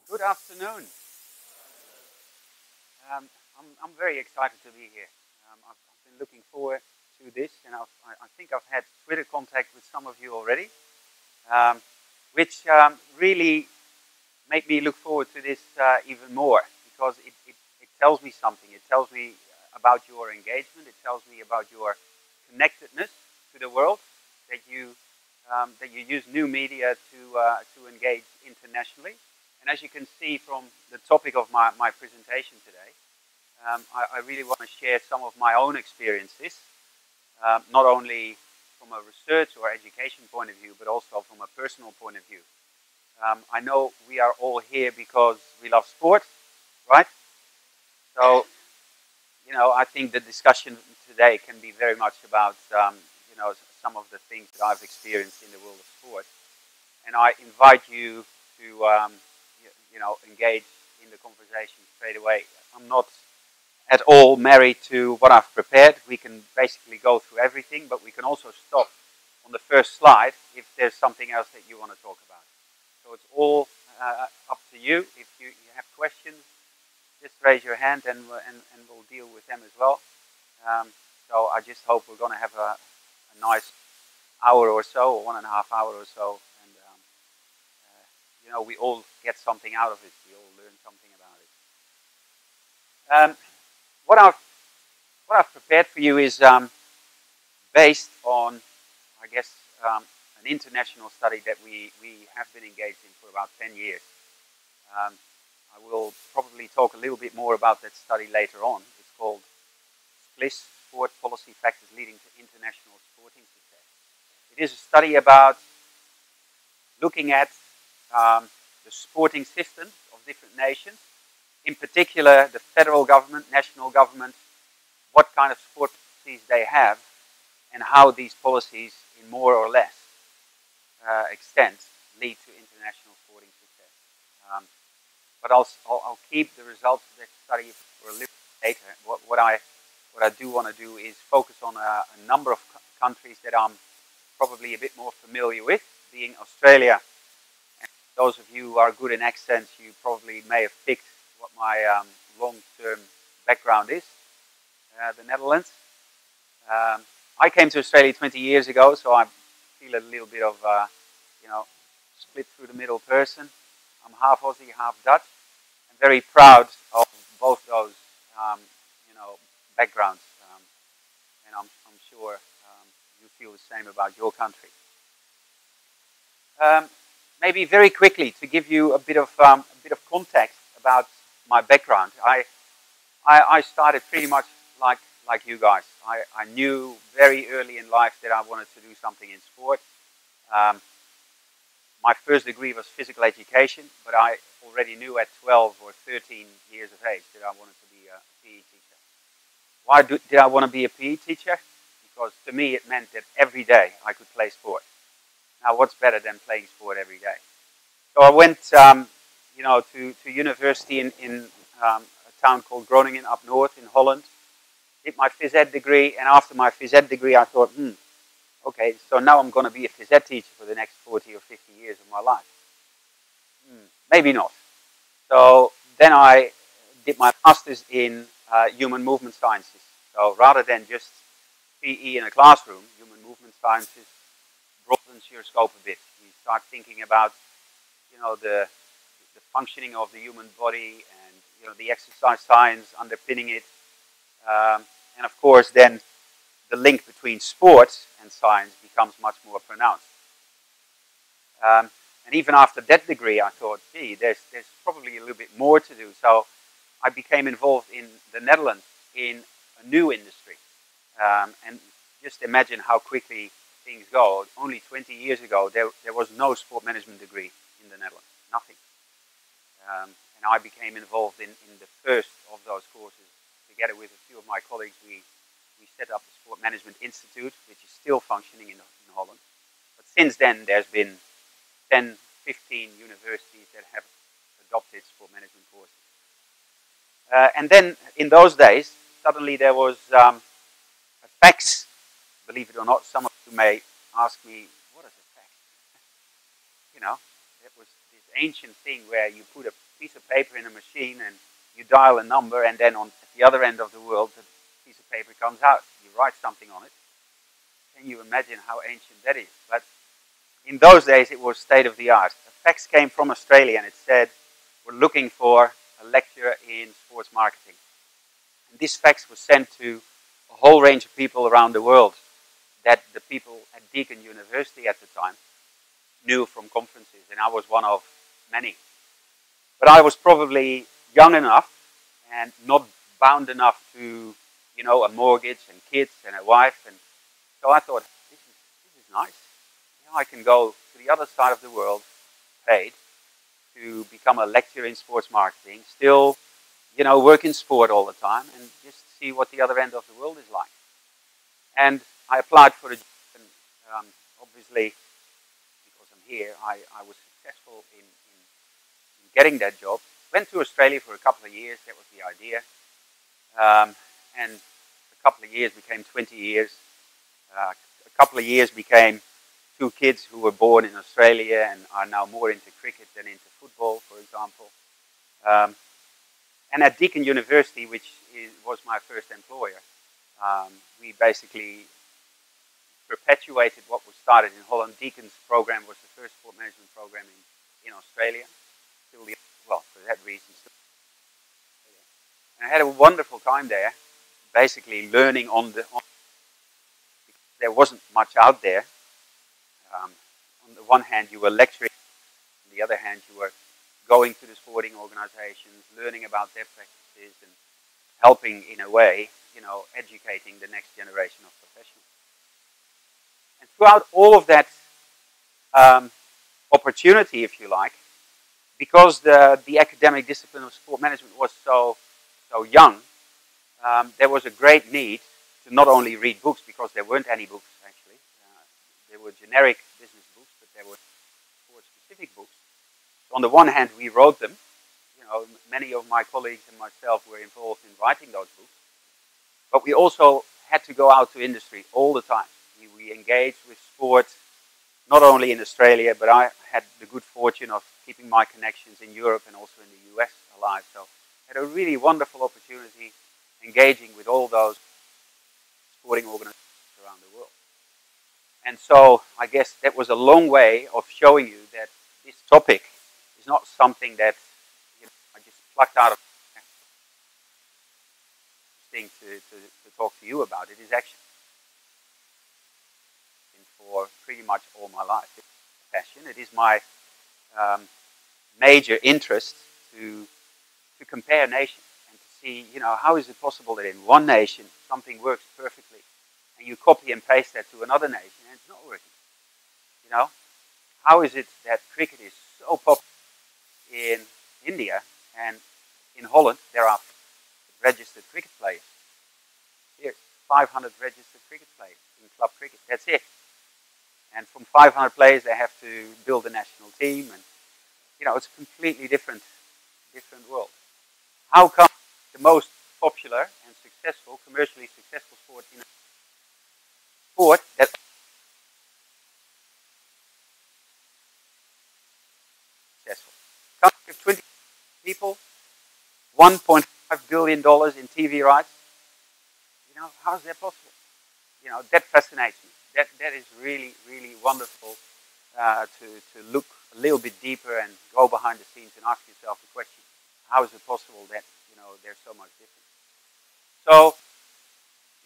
Good afternoon. I'm very excited to be here. I've been looking forward to this, and I think I've had Twitter contact with some of you already, um, which really made me look forward to this even more because it tells me something. It tells me about your engagement. It tells me about your connectedness to the world, that you use new media to engage internationally. And as you can see from the topic of my presentation today, I really want to share some of my own experiences, not only from a research or education point of view, but also from a personal point of view. I know we are all here because we love sport, right? So, I think the discussion today can be very much about, some of the things that I've experienced in the world of sport. And I invite you to, engage in the conversation straight away. I'm not at all married to what I've prepared. We can basically go through everything, but we can also stop on the first slide if there's something else that you want to talk about. So it's all up to you. If you have questions, just raise your hand and we'll deal with them as well. So I just hope we're going to have a nice hour or so, or 1.5 hours or so, and we all get something out of it. We all learn something about it. What I've prepared for you is based on, I guess, an international study that we have been engaged in for about 10 years. I will probably talk a little bit more about that study later on. It's called SPLIS, Sport Policy Factors Leading to International Sporting Success. It is a study about looking at the sporting systems of different nations, in particular the federal government, national government, what kind of sport policies they have, and how these policies, in more or less extent, lead to international sporting success. But I'll keep the results of that study for a little later. What I do want to do is focus on a number of countries that I'm probably a bit more familiar with, being Australia. And those of you who are good in accents, you probably may have picked what my long-term background is, the Netherlands. I came to Australia 20 years ago, so I feel a little bit of, split through the middle person. I'm half Aussie, half Dutch. I'm very proud of both those, backgrounds, and I'm sure you feel the same about your country. Maybe very quickly to give you a bit of context about my background. I started pretty much like you guys. I knew very early in life that I wanted to do something in sport. My first degree was physical education, but I already knew at 12 or 13 years of age that I wanted to be a PE teacher. Why did I want to be a PE teacher? Because to me it meant that every day I could play sport. Now what's better than playing sport every day? So I went to university in a town called Groningen up north in Holland. Did my phys ed degree, and after my phys ed degree I thought, okay, so now I'm going to be a phys ed teacher for the next 40 or 50 years of my life. Maybe not. So then I did my master's in human movement sciences. So rather than just PE in a classroom, human movement sciences broadens your scope a bit. You start thinking about, the functioning of the human body and, the exercise science underpinning it. And of course, then the link between sports and science becomes much more pronounced. And even after that degree, I thought, gee, there's probably a little bit more to do. So I became involved in the Netherlands in a new industry. And just imagine how quickly things go. Only 20 years ago, there was no sport management degree in the Netherlands, nothing. And I became involved in the first of those courses. Together with a few of my colleagues, we set up the Sport Management Institute, which is still functioning in Holland. But since then, there's been 10, 15 universities that have adopted sport management courses. And then in those days, suddenly there was a fax. Believe it or not, some of you may ask me, what is a fax? It was this ancient thing where you put a piece of paper in a machine and you dial a number, and then at the other end of the world, the piece of paper comes out. You write something on it. Can you imagine how ancient that is? But in those days, it was state of the art. A fax came from Australia and it said, we're looking for a lecturer in sports marketing. And this fax was sent to a whole range of people around the world that the people at Deakin University at the time knew from conferences, and I was one of many. But I was probably young enough and not bound enough to, you know, a mortgage and kids and a wife. And so I thought, this is nice. You know, I can go to the other side of the world, paid, to become a lecturer in sports marketing, still, you know, work in sport all the time and just see what the other end of the world is like. And I applied for a job, and obviously, because I'm here, I was successful in getting that job. Went to Australia for a couple of years, that was the idea. And a couple of years became 20 years. A couple of years became 2 kids who were born in Australia and are now more into cricket than into football, for example. And at Deakin University, which was my first employer, we basically perpetuated what was started in Holland. Deakin's program was the first sport management program in Australia. Well, for that reason, still. And I had a wonderful time there, basically learning there wasn't much out there. On the one hand, you were lecturing. On the other hand, you were going to the sporting organizations, learning about their practices, and helping, in a way, you know, educating the next generation of professionals. And throughout all of that opportunity, if you like, because the academic discipline of sport management was so young, there was a great need to not only read books, because there weren't any books actually. There were generic business books, but there were sport-specific books. So on the one hand, we wrote them. You know, many of my colleagues and myself were involved in writing those books. But we also had to go out to industry all the time. We engaged with sport, not only in Australia, but I had the good fortune of keeping my connections in Europe and also in the US alive. So I had a really wonderful opportunity engaging with all those sporting organizations around the world. And so I guess that was a long way of showing you that this topic is not something that, you know, I just plucked out of thing to talk to you about. It is actually for pretty much all my life. It's a passion. It is my major interest to compare nations and to see, you know, how is it possible that in one nation something works perfectly and you copy and paste that to another nation and it's not working. You know, how is it that cricket is so popular in India and in Holland there are registered cricket players? Here's 500 registered cricket players in club cricket. That's it. And from 500 players, they have to build a national team, and you know, it's a completely different world. How come the most popular and successful, commercially successful sport in a sport that successful? Country of 20 people, $1.5 billion in TV rights. You know, how is that possible? You know, that fascinates me. That is really, really wonderful to look a little bit deeper and go behind the scenes and ask yourself the question, how is it possible that, you know, there's so much difference? So,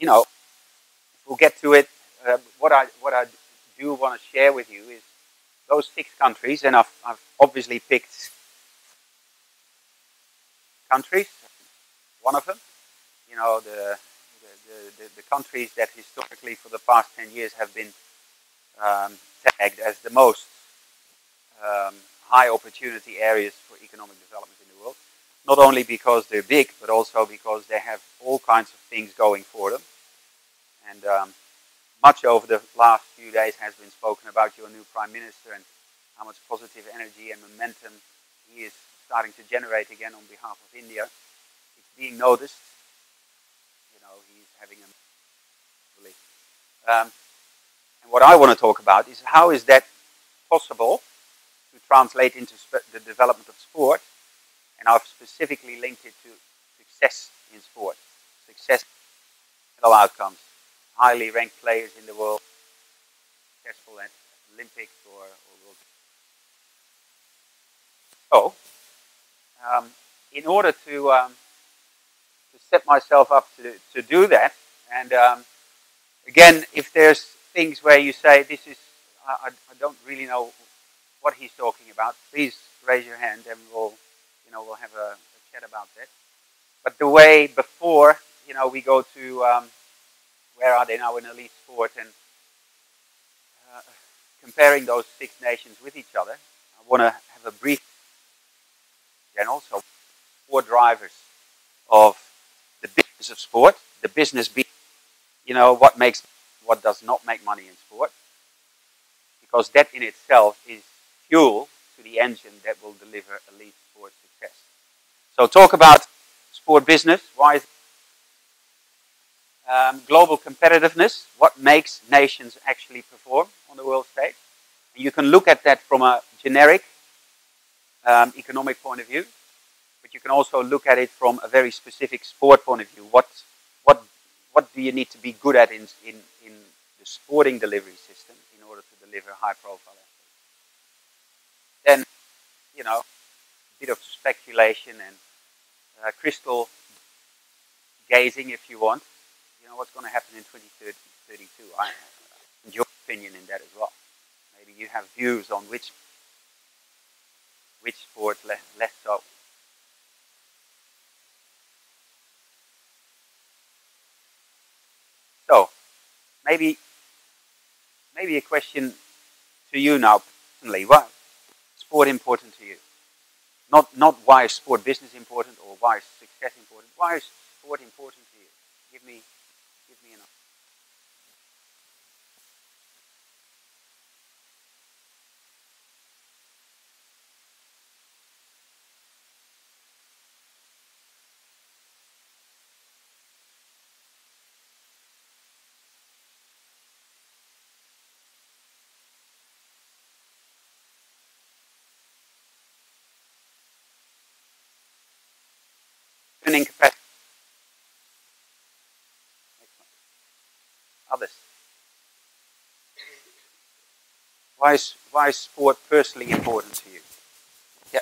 you know, we'll get to it. What I do want to share with you is those 6 countries, and I've obviously picked countries, one of them, you know, the countries that historically for the past 10 years have been tagged as the most high opportunity areas for economic development in the world. Not only because they're big, but also because they have all kinds of things going for them. And much over the last few days has been spoken about your new Prime Minister and how much positive energy and momentum he is starting to generate again on behalf of India. It's being noticed. You know, he's having a... and what I want to talk about is how is that possible to translate into the development of sport And I've specifically linked it to success in sport, success in outcomes, highly ranked players in the world, successful at Olympics or World. So, in order to set myself up to do that, and again, if there's things where you say this is, I don't really know what he's talking about, please raise your hand and we'll have a chat about that. But the way before, we go to where are they now in elite sport and comparing those 6 nations with each other, I want to have a brief and also 4 drivers of the business of sport, the business being, what does not make money in sport, because that in itself is fuel to the engine that will deliver elite sport success. So talk about sport business, why is global competitiveness, what makes nations actually perform on the world stage. And you can look at that from a generic economic point of view, but you can also look at it from a very specific sport point of view. What do you need to be good at in the sporting delivery system in order to deliver high profile athletes? Then, a bit of speculation and crystal gazing if you want. What's going to happen in 2032. I want your opinion in that as well. Maybe you have views on which sport less so. So, maybe a question to you now personally. Why is sport important to you? Not why is sport business important or why is success important. Why is sport important to you? Give me an answer. Earning capacity. Excellent. Others. Why is sport personally important to you? Yeah.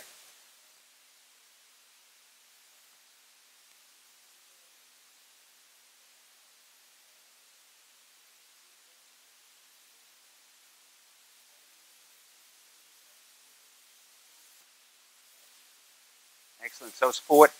Excellent. So sport.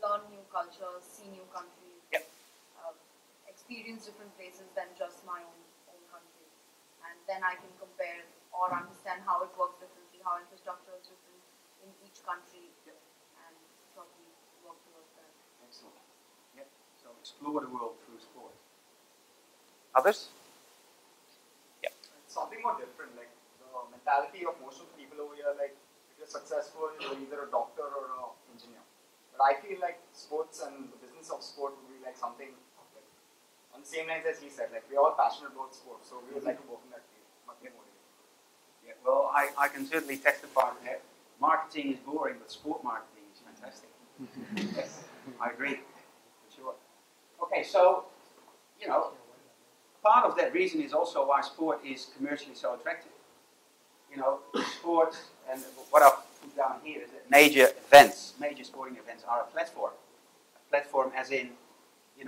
Learn new cultures, see new countries, Yep. experience different places than just my own country. And then I can compare or understand how it works differently, how infrastructure is different in each country, Yep. and probably work towards that. Excellent. Yep. So explore the world through sport. Others? Yep. It's something more different, like the mentality of most of the people over here, like if you're successful, you're either a doctor or an engineer. But I feel like sports and the business of sport would be like something like, on the same lines as he said, like we're all passionate about sports, so we would like to work in that field, much more motivated. Yeah, well, I can certainly testify to that. Marketing is boring, but sport marketing is fantastic. Yes, I agree, for sure. Okay, so, part of that reason is also why sport is commercially so attractive. Sports, and what I've put down here is that major sporting events are a platform. A platform as in, you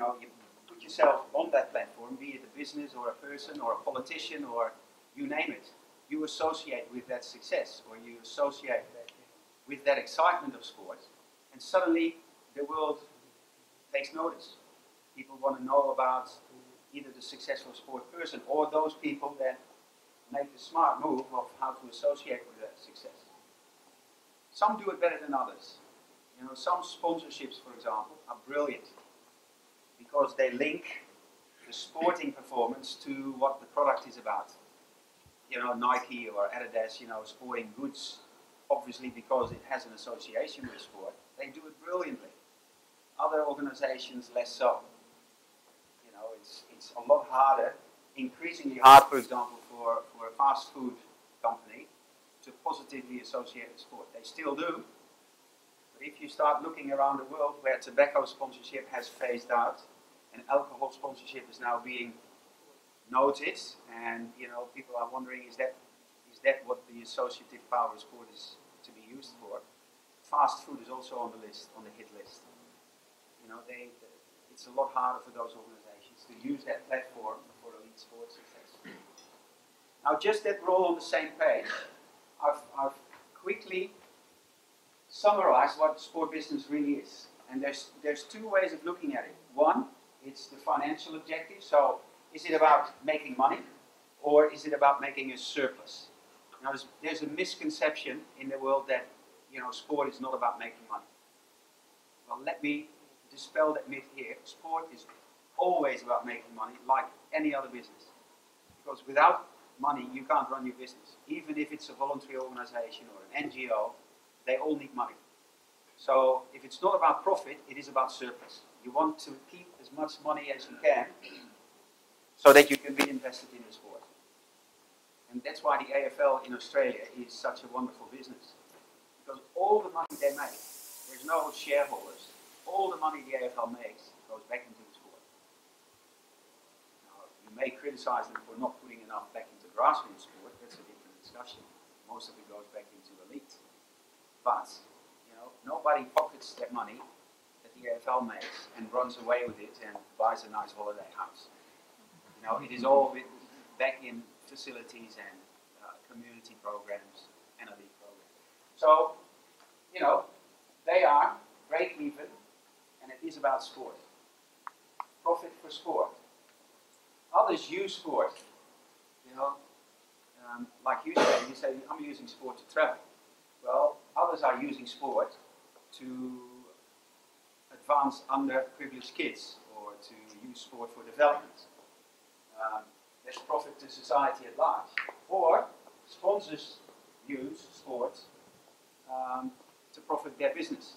put yourself on that platform, be it a business or a person or a politician or you name it. You associate with that success or you associate with that excitement of sport, and suddenly the world takes notice. People want to know about either the successful sport person or those people that make the smart move of how to associate with that success. Some do it better than others. Some sponsorships, for example, are brilliant because they link the sporting performance to what the product is about. you know, Nike or Adidas, you know, sporting goods, obviously because it has an association with sport, they do it brilliantly. Other organizations, less so. You know, it's a lot harder, increasingly hard, for example, for a fast food company to positively associate with sport. They still do, but if you start looking around the world where tobacco sponsorship has phased out and alcohol sponsorship is now being noted, and you know, people are wondering, is that what the associative power of sport is to be used for? Fast food is also on the list, on the hit list. You know, it's a lot harder for those organizations to use that platform for elite sports success. Now, just that we're all on the same page, I've quickly summarized what sport business really is. And there's two ways of looking at it. One, it's the financial objective. So, is it about making money, or is it about making a surplus? Now, there's a misconception in the world that, you know, sport is not about making money. Well, let me dispel that myth here. Sport is always about making money, like any other business. Because without money, you can't run your business. Even if it's a voluntary organization or an NGO, they all need money. So if it's not about profit, it is about surplus. You want to keep as much money as you can so that you can be invested in the sport. And that's why the AFL in Australia is such a wonderful business. Because all the money they make, there's no shareholders, all the money the AFL makes goes back into the sport. Now, you may criticize them for not putting enough back into grassroots sport, that's a different discussion. Most of it goes back into elite. But, you know, nobody pockets that money that the AFL makes and runs away with it and buys a nice holiday house. You know, it is all back in facilities and community programs and elite programs. So, you know, they are break even, and it is about sport. Profit for sport. Others use sport. You know, like you say, I'm using sport to travel. Well, others are using sport to advance underprivileged kids or to use sport for development. There's profit to society at large. Or sponsors use sport to profit their business.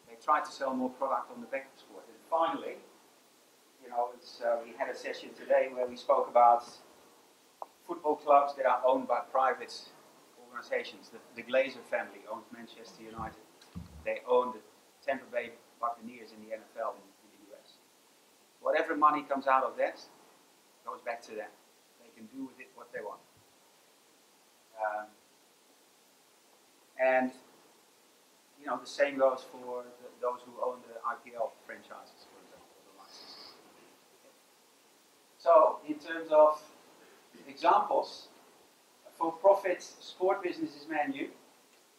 They try to sell more product on the back of sport. And finally, you know, we had a session today where we spoke about football clubs that are owned by private organizations. The Glazer family owns Manchester United. They own the Tampa Bay Buccaneers in the NFL in the US. Whatever money comes out of that goes back to them. They can do with it what they want. And you know, the same goes for those who own the IPL franchises, for example, the licenses. So, in terms of examples, a for-profit sport business is Man U.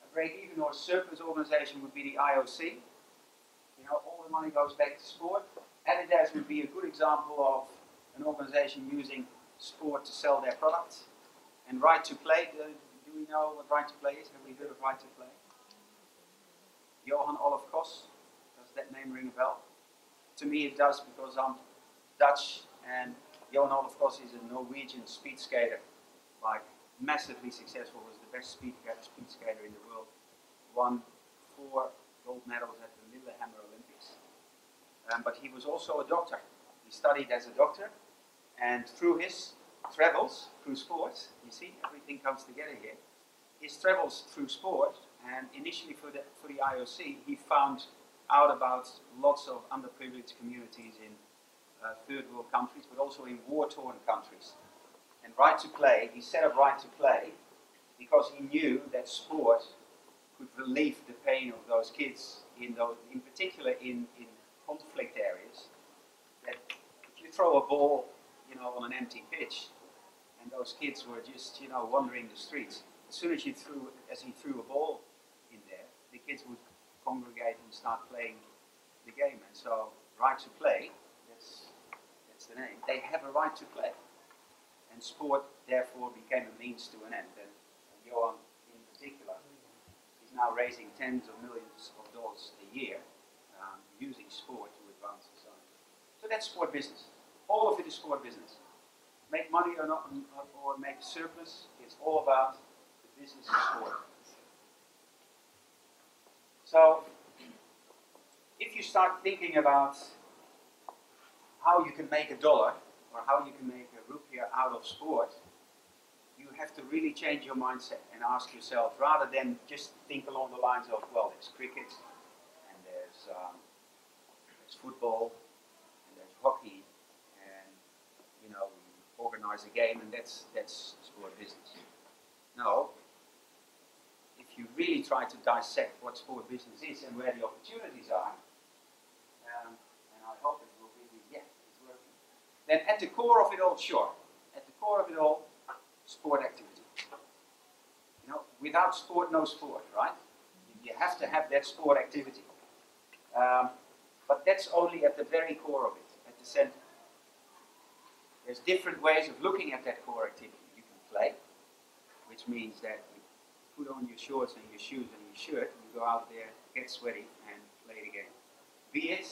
A break-even or surplus organization would be the IOC. You know, all the money goes back to sport. Adidas would be a good example of an organization using sport to sell their products. And right to play, do we know what right to play is? Have we heard of right to play? Johan Olaf Kos, does that name ring a bell? To me it does, because I'm Dutch, and Johan Olaf Kos is a Norwegian speed skater, like massively successful, was the best speed skater in the world, won 4 gold medals at the Lillehammer Olympics. But he was also a doctor. He studied as a doctor, and through his travels through sports, you see, everything comes together here. His travels through sport, and initially for the IOC, he found out about lots of underprivileged communities in third world countries, but also in war-torn countries. And Right to Play, he set up Right to Play because he knew that sport could relieve the pain of those kids, in particular in conflict areas. That if you throw a ball, you know, on an empty pitch, and those kids were just, you know, wandering the streets, as soon as he threw a ball in there, the kids would congregate and start playing the game. And so, Right to Play, that's the name. They have a right to play, and sport therefore became a means to an end. And Johan, in particular, is now raising tens of millions of dollars a year using sport to advance society. So that's sport business. All of it is sport business. make money or not, or make a surplus. It's all about the business of sport. So, if you start thinking about how you can make $1 or how you can make a rupiah out of sport, you have to really change your mindset and ask yourself, rather than just think along the lines of, well, there's cricket, and there's football, and there's hockey, and you know, we organize a game, and that's sport business. No, if you really try to dissect what sport business is and where the opportunities are, and I hope it will be, yeah, it's working. Then at the core of it all, sure, at the core of it all, sport activity. You know, without sport, no sport, right? You have to have that sport activity. But that's only at the very core of it, at the center. There's different ways of looking at that core activity. You can play, which means that you put on your shorts and your shoes and your shirt, and you go out there, get sweaty, and play the game. Be it,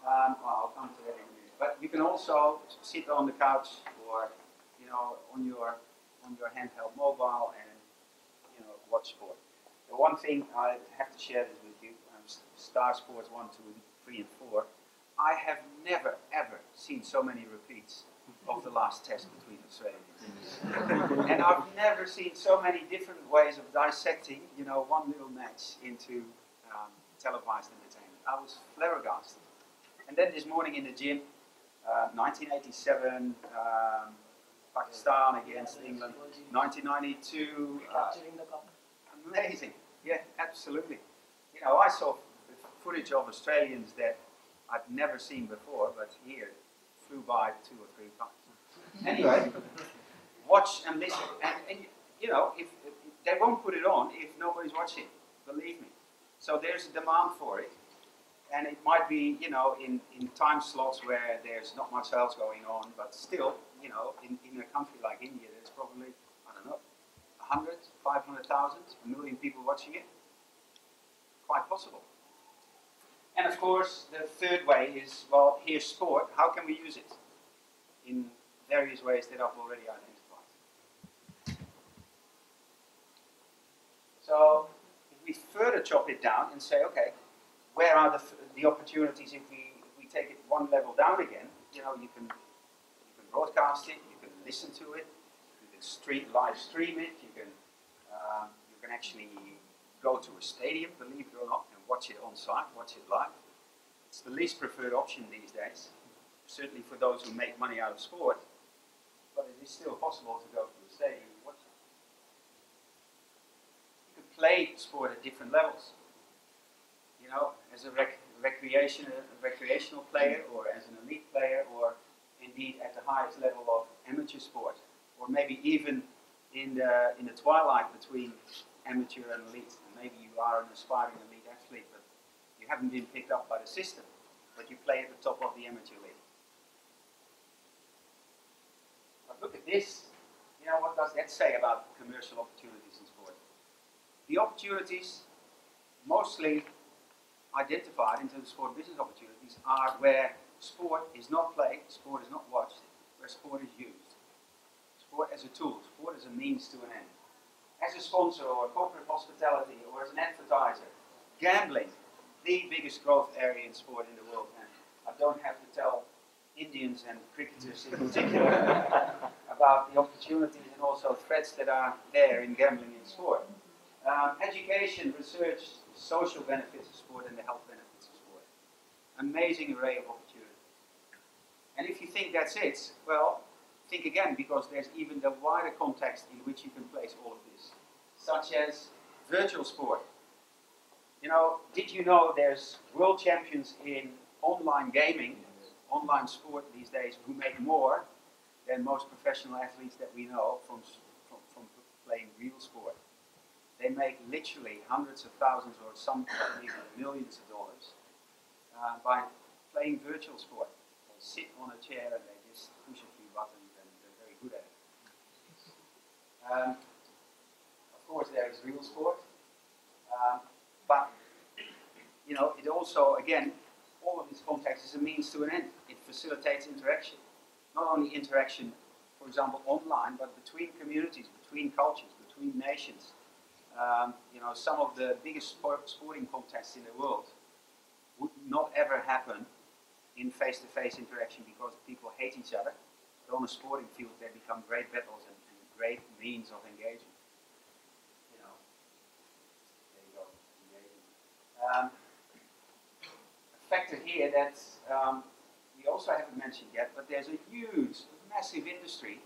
well, I'll come to that in a minute. But you can also sit on the couch or, you know, on your handheld mobile and, you know, watch sport. The one thing I have to share this with you, Star Sports 1, 2, 3, and 4. I have never ever seen so many repeats of the last test between Australia and England. And I've never seen so many different ways of dissecting, you know, one little match into televised entertainment. I was flabbergasted. And then this morning in the gym, 1987, Pakistan against England, 1992. Amazing, yeah, absolutely. You know, I saw footage of Australians that I'd never seen before, but here flew by 2 or 3 times. Anyway, watch and listen, and you know, if they won't put it on if nobody's watching, believe me. So there's a demand for it, and it might be, you know, in time slots where there's not much else going on, but still, you know, in a country like India, there's probably, I don't know, 100, 500,000, 1 million people watching it. Quite possible. And of course, the third way is, well, here's sport, how can we use it? In various ways that I've already identified. So, if we further chop it down and say, okay, where are the opportunities if we take it one level down again? You know, you can broadcast it, you can listen to it, you can live stream it, you can actually go to a stadium, believe it or not, and watch it on site, watch it live. It's the least preferred option these days, certainly for those who make money out of sport, but it is still possible to go to a stadium and watch it. You can play sport at different levels. You know, as a recreational player, or as an elite player, or indeed at the highest level of amateur sport, or maybe even in the twilight between amateur and elite. And maybe you are an aspiring elite athlete, but you haven't been picked up by the system, but you play at the top of the amateur league. But look at this. You know, what does that say about commercial opportunities in sport? The opportunities, mostly identified in terms of sport business opportunities, are where sport is not played, sport is not watched, where sport is used. Sport as a tool, sport as a means to an end. As a sponsor or corporate hospitality or as an advertiser, gambling, the biggest growth area in sport in the world. And I don't have to tell Indians and cricketers in particular about the opportunities and also threats that are there in gambling in sport. Education, research, social benefits of sport and the health benefits of sport. Amazing array of opportunities. And if you think that's it, well, think again, because there's even the wider context in which you can place all of this, such as virtual sport. You know, did you know there's world champions in online gaming, online sport these days, who make more than most professional athletes that we know from playing real sport? They make literally hundreds of thousands or some even millions of dollars by playing virtual sport. They sit on a chair and they just push a few buttons and they're very good at it. Of course, there is real sport, but you know, it also, again, all of this context is a means to an end. It facilitates interaction. Not only interaction for example, online, but between communities, between cultures, between nations. You know, some of the biggest sporting contests in the world would not ever happen in face-to-face interaction because people hate each other. But on a sporting field, they become great battles and great means of engagement. You know, there you go, engagement. A factor here that we also haven't mentioned yet, but there's a huge, massive industry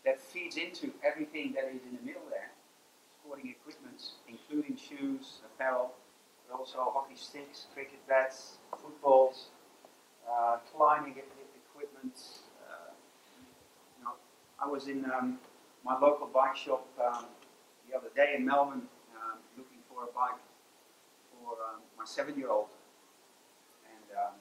that feeds into everything that is in the middle there. Sporting equipment, including shoes, apparel, but also hockey sticks, cricket bats, footballs, climbing equipment. You know, I was in my local bike shop the other day in Melbourne looking for a bike for my 7-year-old, and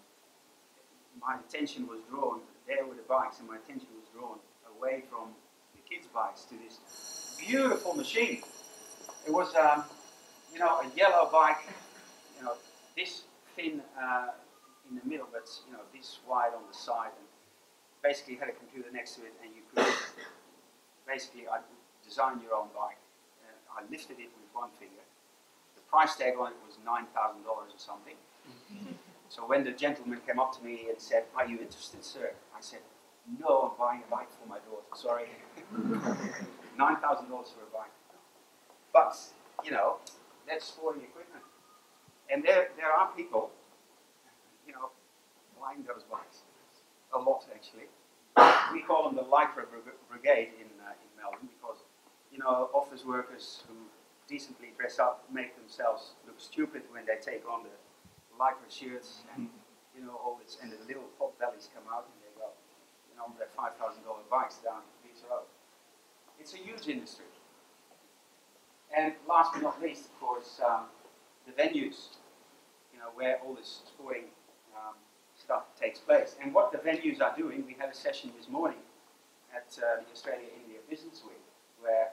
my attention was drawn, there were the bikes, and my attention was drawn away from the kids' bikes to this beautiful machine. It was, you know, a yellow bike, you know, this thin in the middle, but, you know, this wide on the side, and basically had a computer next to it, and you could, basically, I design your own bike. I lifted it with one finger. The price tag on it was $9,000 or something. So when the gentleman came up to me and said, "Are you interested, sir?" I said, "No, I'm buying a bike for my daughter, sorry." $9,000 for a bike. But, you know, that's sporting equipment. And there are people, you know, buying those bikes. A lot, actually. We call them the Lycra Brigade in Melbourne because, you know, office workers who decently dress up make themselves look stupid when they take on the Lycra shirts and, you know, all this, and the little pot bellies come out and they go, you know, on their $5,000 bikes down Beach Road. It's a huge industry. And last but not least, of course, the venues, you know, where all this sporting stuff takes place. And what the venues are doing, we had a session this morning at the Australia-India Business Week, where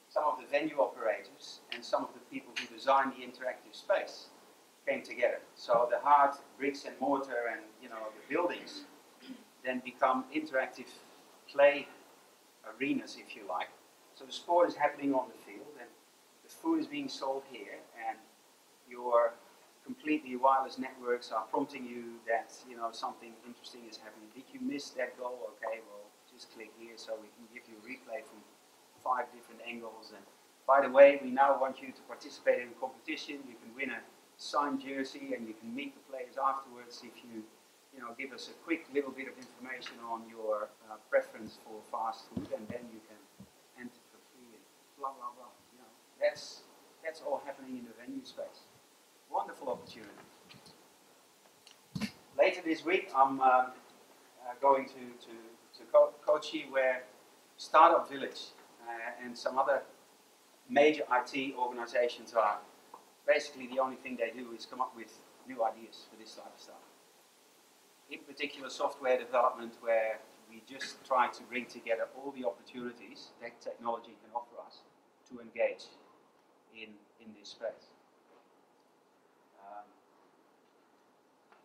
some of the venue operators and some of the people who design the interactive space came together. So the hard bricks and mortar and, you know, the buildings then become interactive play arenas, if you like. So the sport is happening on the field, and the food is being sold here, and your completely wireless networks are prompting you that, you know, something interesting is happening. Did you miss that goal? Okay, well, just click here so we can give you a replay from 5 different angles. And by the way, we now want you to participate in a competition. You can win a signed jersey, and you can meet the players afterwards if you, you know, give us a quick little bit of information on your preference for fast food, and then you can enter for free and blah blah blah. You know, that's all happening in the venue space. Wonderful opportunity. Later this week, I'm going to Kochi, where Startup Village and some other major IT organizations are. Basically, the only thing they do is come up with new ideas for this type of stuff. In particular, software development, where we just try to bring together all the opportunities that technology can offer us to engage in this space.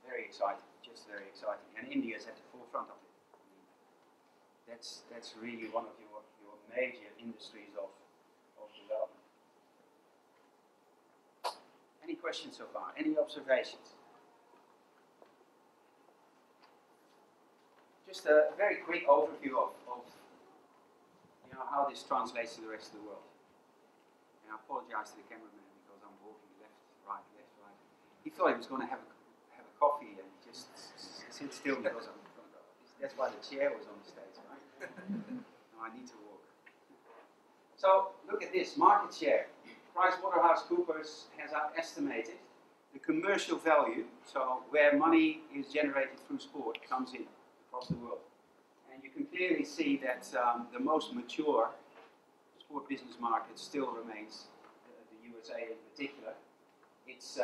Very exciting, just very exciting. And India is at the forefront of it. I mean, that's really one of your major industries of development. Any questions so far? Any observations? Just a very quick overview of you know, how this translates to the rest of the world. And I apologize to the cameraman because I'm walking left, right. He thought he was going to have a coffee and just sit still because I'm. That's why the chair was on the stage, right? No, I need to walk. So look at this market share. PricewaterhouseCoopers has estimated the commercial value, so where money is generated through sport comes in across the world. And you can clearly see that the most mature sport business market still remains the USA in particular. It's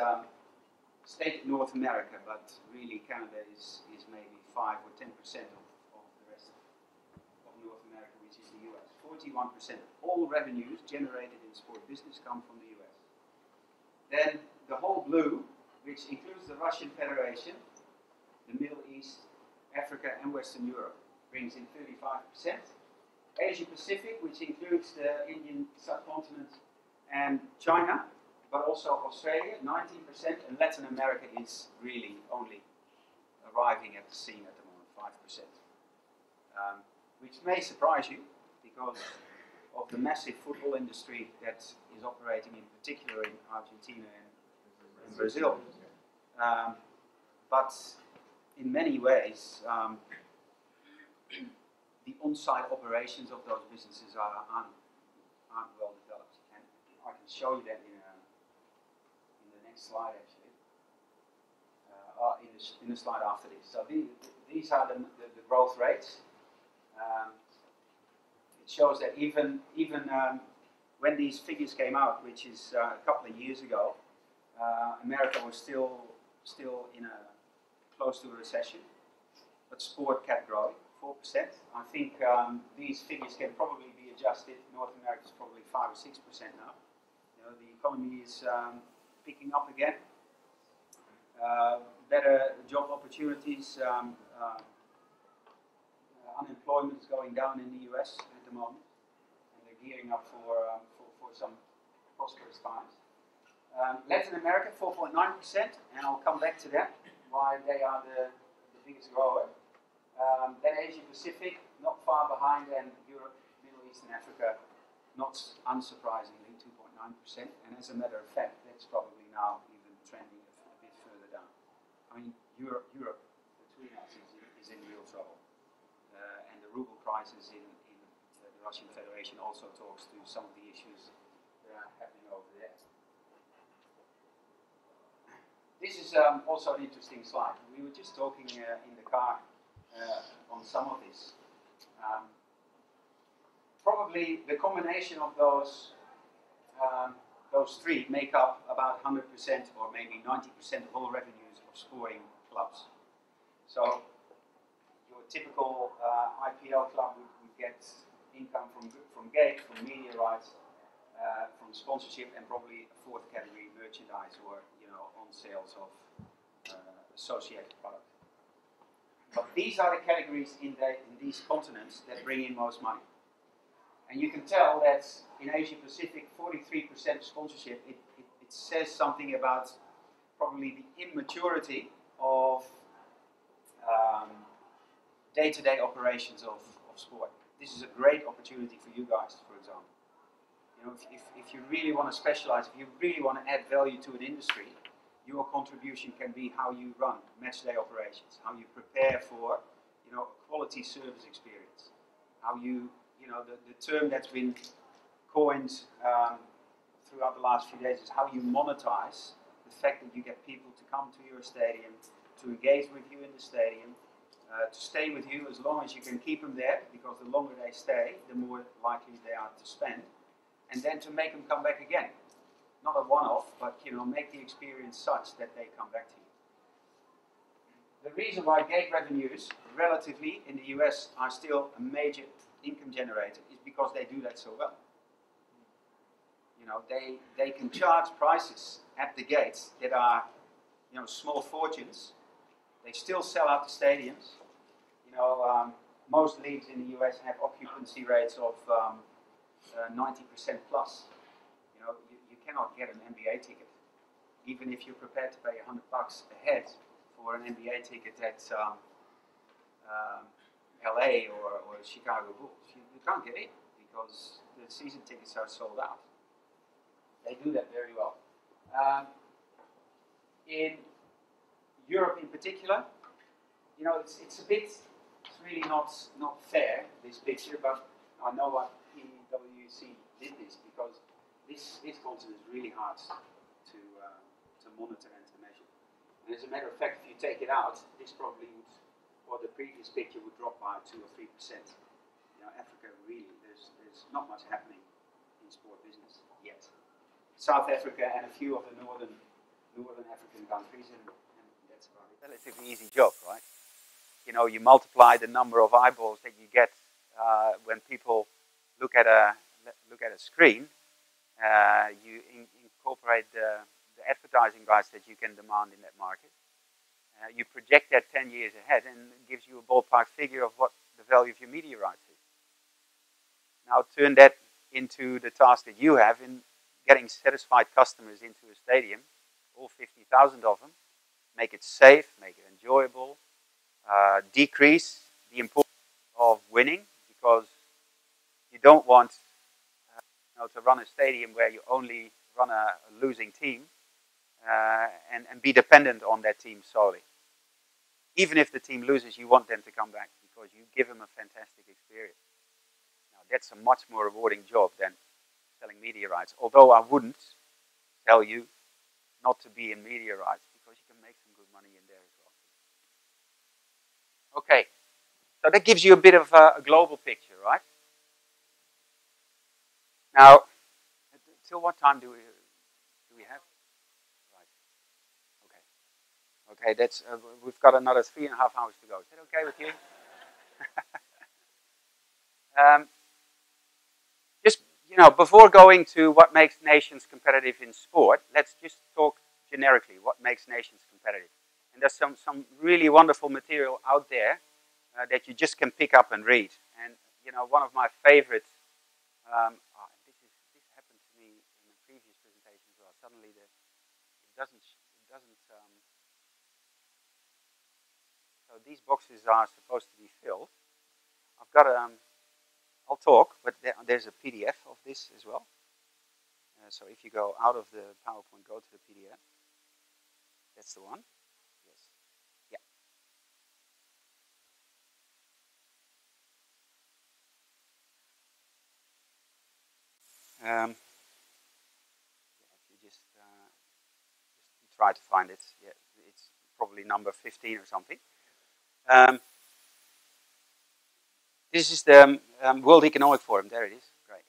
stated North America, but really Canada is maybe 5 or 10% of the rest of North America, which is the US. 41% of all revenues generated in sport business come from the US. Then the whole blue, which includes the Russian Federation, the Middle East, Africa and Western Europe, brings in 35%. Asia Pacific, which includes the Indian subcontinent and China, but also Australia, 19%, and Latin America is really only arriving at the scene at the moment, 5%. Which may surprise you because of the massive football industry that is operating in particular in Argentina and Brazil. But in many ways, the on-site operations of those businesses aren't well developed. And I can show you that in the next slide, actually. In the slide after this. So these are the growth rates. It shows that even when these figures came out, which is a couple of years ago, America was still in close to a recession, but sport kept growing, 4%. I think these figures can probably be adjusted. North America is probably 5 or 6% now. You know, the economy is picking up again. Better job opportunities. Unemployment is going down in the US at the moment, and they're gearing up for some prosperous times. Latin America, 4.9%, and I'll come back to that, why they are the biggest grower. Then Asia Pacific, not far behind, and Europe, Middle East and Africa, not unsurprisingly, 2.9%, and as a matter of fact, that's probably now even trending a bit further down. I mean, Europe between us is in real trouble. And the ruble crisis in the Russian Federation also talks to some of the issues that are happening over there. This is also an interesting slide. We were just talking in the car on some of this. Probably the combination of those three make up about 100% or maybe 90% of all revenues of sporting clubs. So your typical IPL club would get income from gate, from media rights, from sponsorship, and probably a fourth category, merchandise or on sales of associated product. But these are the categories in these continents that bring in most money. And you can tell that in Asia Pacific, 43% sponsorship, it says something about probably the immaturity of day-to-day operations of sport. This is a great opportunity for you guys, for example. You know, if you really want to specialize, if you really want to add value to an industry, your contribution can be how you run match-day operations, how you prepare for, a quality service experience, how you, the term that's been coined throughout the last few days is how you monetize the fact that you get people to come to your stadium, to engage with you in the stadium, to stay with you as long as you can keep them there, because the longer they stay, the more likely they are to spend, and then to make them come back again. Not a one-off, but make the experience such that they come back to you. The reason why gate revenues, relatively in the US, are still a major income generator is because they do that so well. They can charge prices at the gates that are, small fortunes. They still sell out the stadiums. Most leagues in the US have occupancy rates of 90% plus. You cannot get an NBA ticket, even if you're prepared to pay $100 a head for an NBA ticket at LA or Chicago Bulls. You can't get in because the season tickets are sold out. They do that very well. In Europe in particular, it's really not fair, this picture, but I know why PwC did this, because this continent is really hard to monitor and to measure. And as a matter of fact, if you take it out, this probably would, or the previous picture would drop by 2 or 3%. Africa really, there's not much happening in sport business yet. South Africa and a few of the northern African countries, and that's about it. Relatively easy job, right? You multiply the number of eyeballs that you get when people look at a screen. You incorporate the advertising rights that you can demand in that market. You project that 10 years ahead, and it gives you a ballpark figure of what the value of your media rights is. Now turn that into the task that you have in getting satisfied customers into a stadium, all 50,000 of them, make it safe, make it enjoyable, decrease the importance of winning, because you don't want to run a stadium where you only run a losing team and be dependent on that team solely. Even if the team loses, you want them to come back because you give them a fantastic experience. Now, that's a much more rewarding job than selling media rights, although I wouldn't tell you not to be in media rights because you can make some good money in there as well. Okay, so that gives you a bit of a global picture, right? Now, till what time do we have? Right. Okay. Okay, that's we've got another 3.5 hours to go. Is that okay with you? Just before going to what makes nations competitive in sport, let's just talk generically. What makes nations competitive? And there's some really wonderful material out there that you just can pick up and read. And one of my favorites. This happened to me in a previous presentation as well. Suddenly, it doesn't. So these boxes are supposed to be filled. I've got I'll talk, but there's a PDF of this as well. So if you go out of the PowerPoint, go to the PDF. That's the one. Yes. Yeah. If you just try to find it, yeah, it's probably number 15 or something. This is the World Economic Forum. There it is. Great.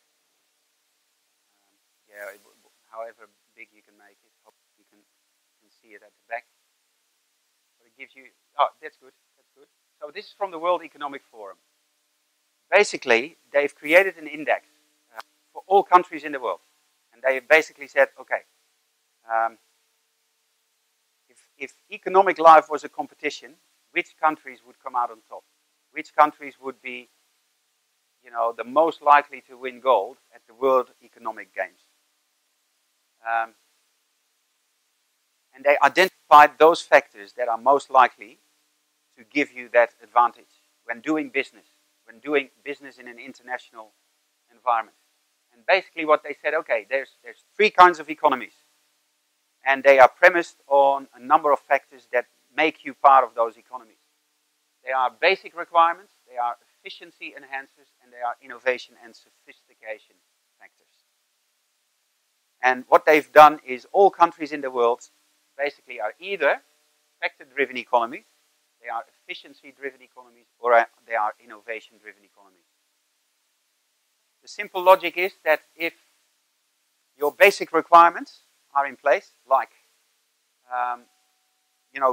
However big you can make it, hopefully you can see it at the back. But it gives you. Oh, that's good. That's good. So this is from the World Economic Forum. Basically, they've created an index for all countries in the world, and they basically said, okay, if economic life was a competition, which countries would come out on top? Which countries would be, the most likely to win gold at the World Economic Games? And they identified those factors that are most likely to give you that advantage when doing business in an international environment. And basically what they said, okay, there's 3 kinds of economies. And they are premised on a number of factors that make you part of those economies. They are basic requirements, they are efficiency enhancers, and they are innovation and sophistication factors. And what they've done is all countries in the world basically are either factor-driven economies, they are efficiency-driven economies, or they are innovation-driven economies. The simple logic is that if your basic requirements are in place, like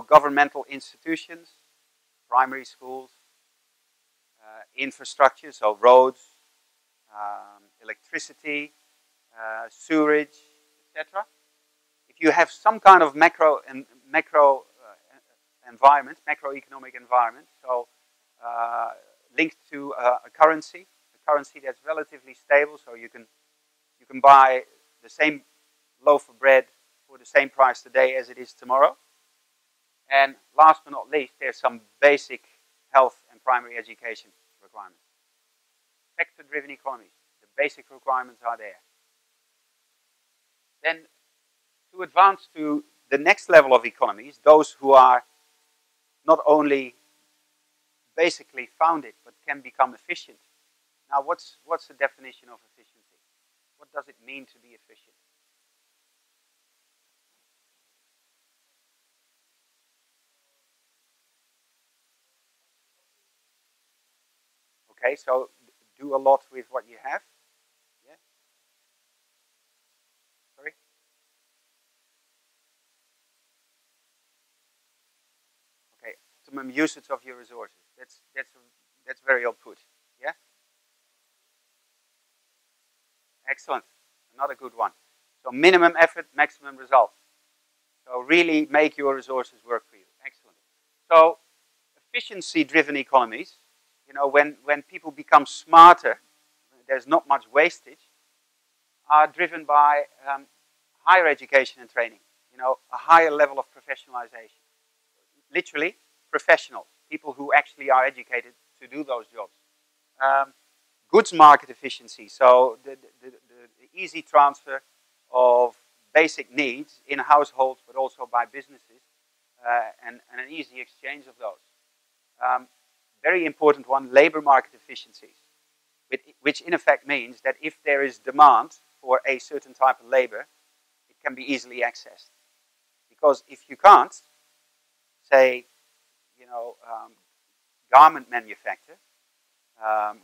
governmental institutions, primary schools, infrastructure, so roads, electricity, sewerage, etc. If you have some kind of macroeconomic environment, so linked to a currency that's relatively stable, so you can buy the same loaf of bread for the same price today as it is tomorrow. And last but not least, there's some basic health and primary education requirements. Factor-driven economies, the basic requirements are there. Then, to advance to the next level of economies, those who are not only basically founded, but can become efficient. Now, what's the definition of efficiency? What does it mean to be efficient? Okay, so do a lot with what you have. Yeah. Sorry. Okay, optimum usage of your resources. That's very well put. Yeah. Excellent. Another good one. So minimum effort, maximum result. So really make your resources work for you. Excellent. So efficiency-driven economies. When people become smarter, there's not much wastage, are driven by higher education and training. You know, a higher level of professionalization. Literally, professionals, people who actually are educated to do those jobs. Goods market efficiency, so the easy transfer of basic needs in households, but also by businesses, and an easy exchange of those. Very important one, labor market efficiencies, which in effect means that if there is demand for a certain type of labor, it can be easily accessed. Because if you can't, say, you know, garment manufacture,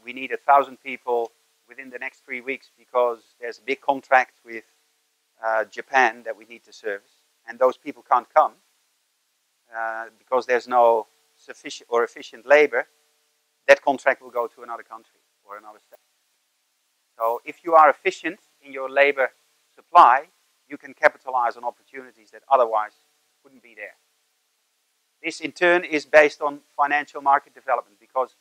we need 1,000 people within the next 3 weeks because there's a big contract with Japan that we need to service, and those people can't come because there's no sufficient or efficient labor, that contract will go to another country or another state. So if you are efficient in your labor supply, you can capitalize on opportunities that otherwise wouldn't be there. This in turn is based on financial market development because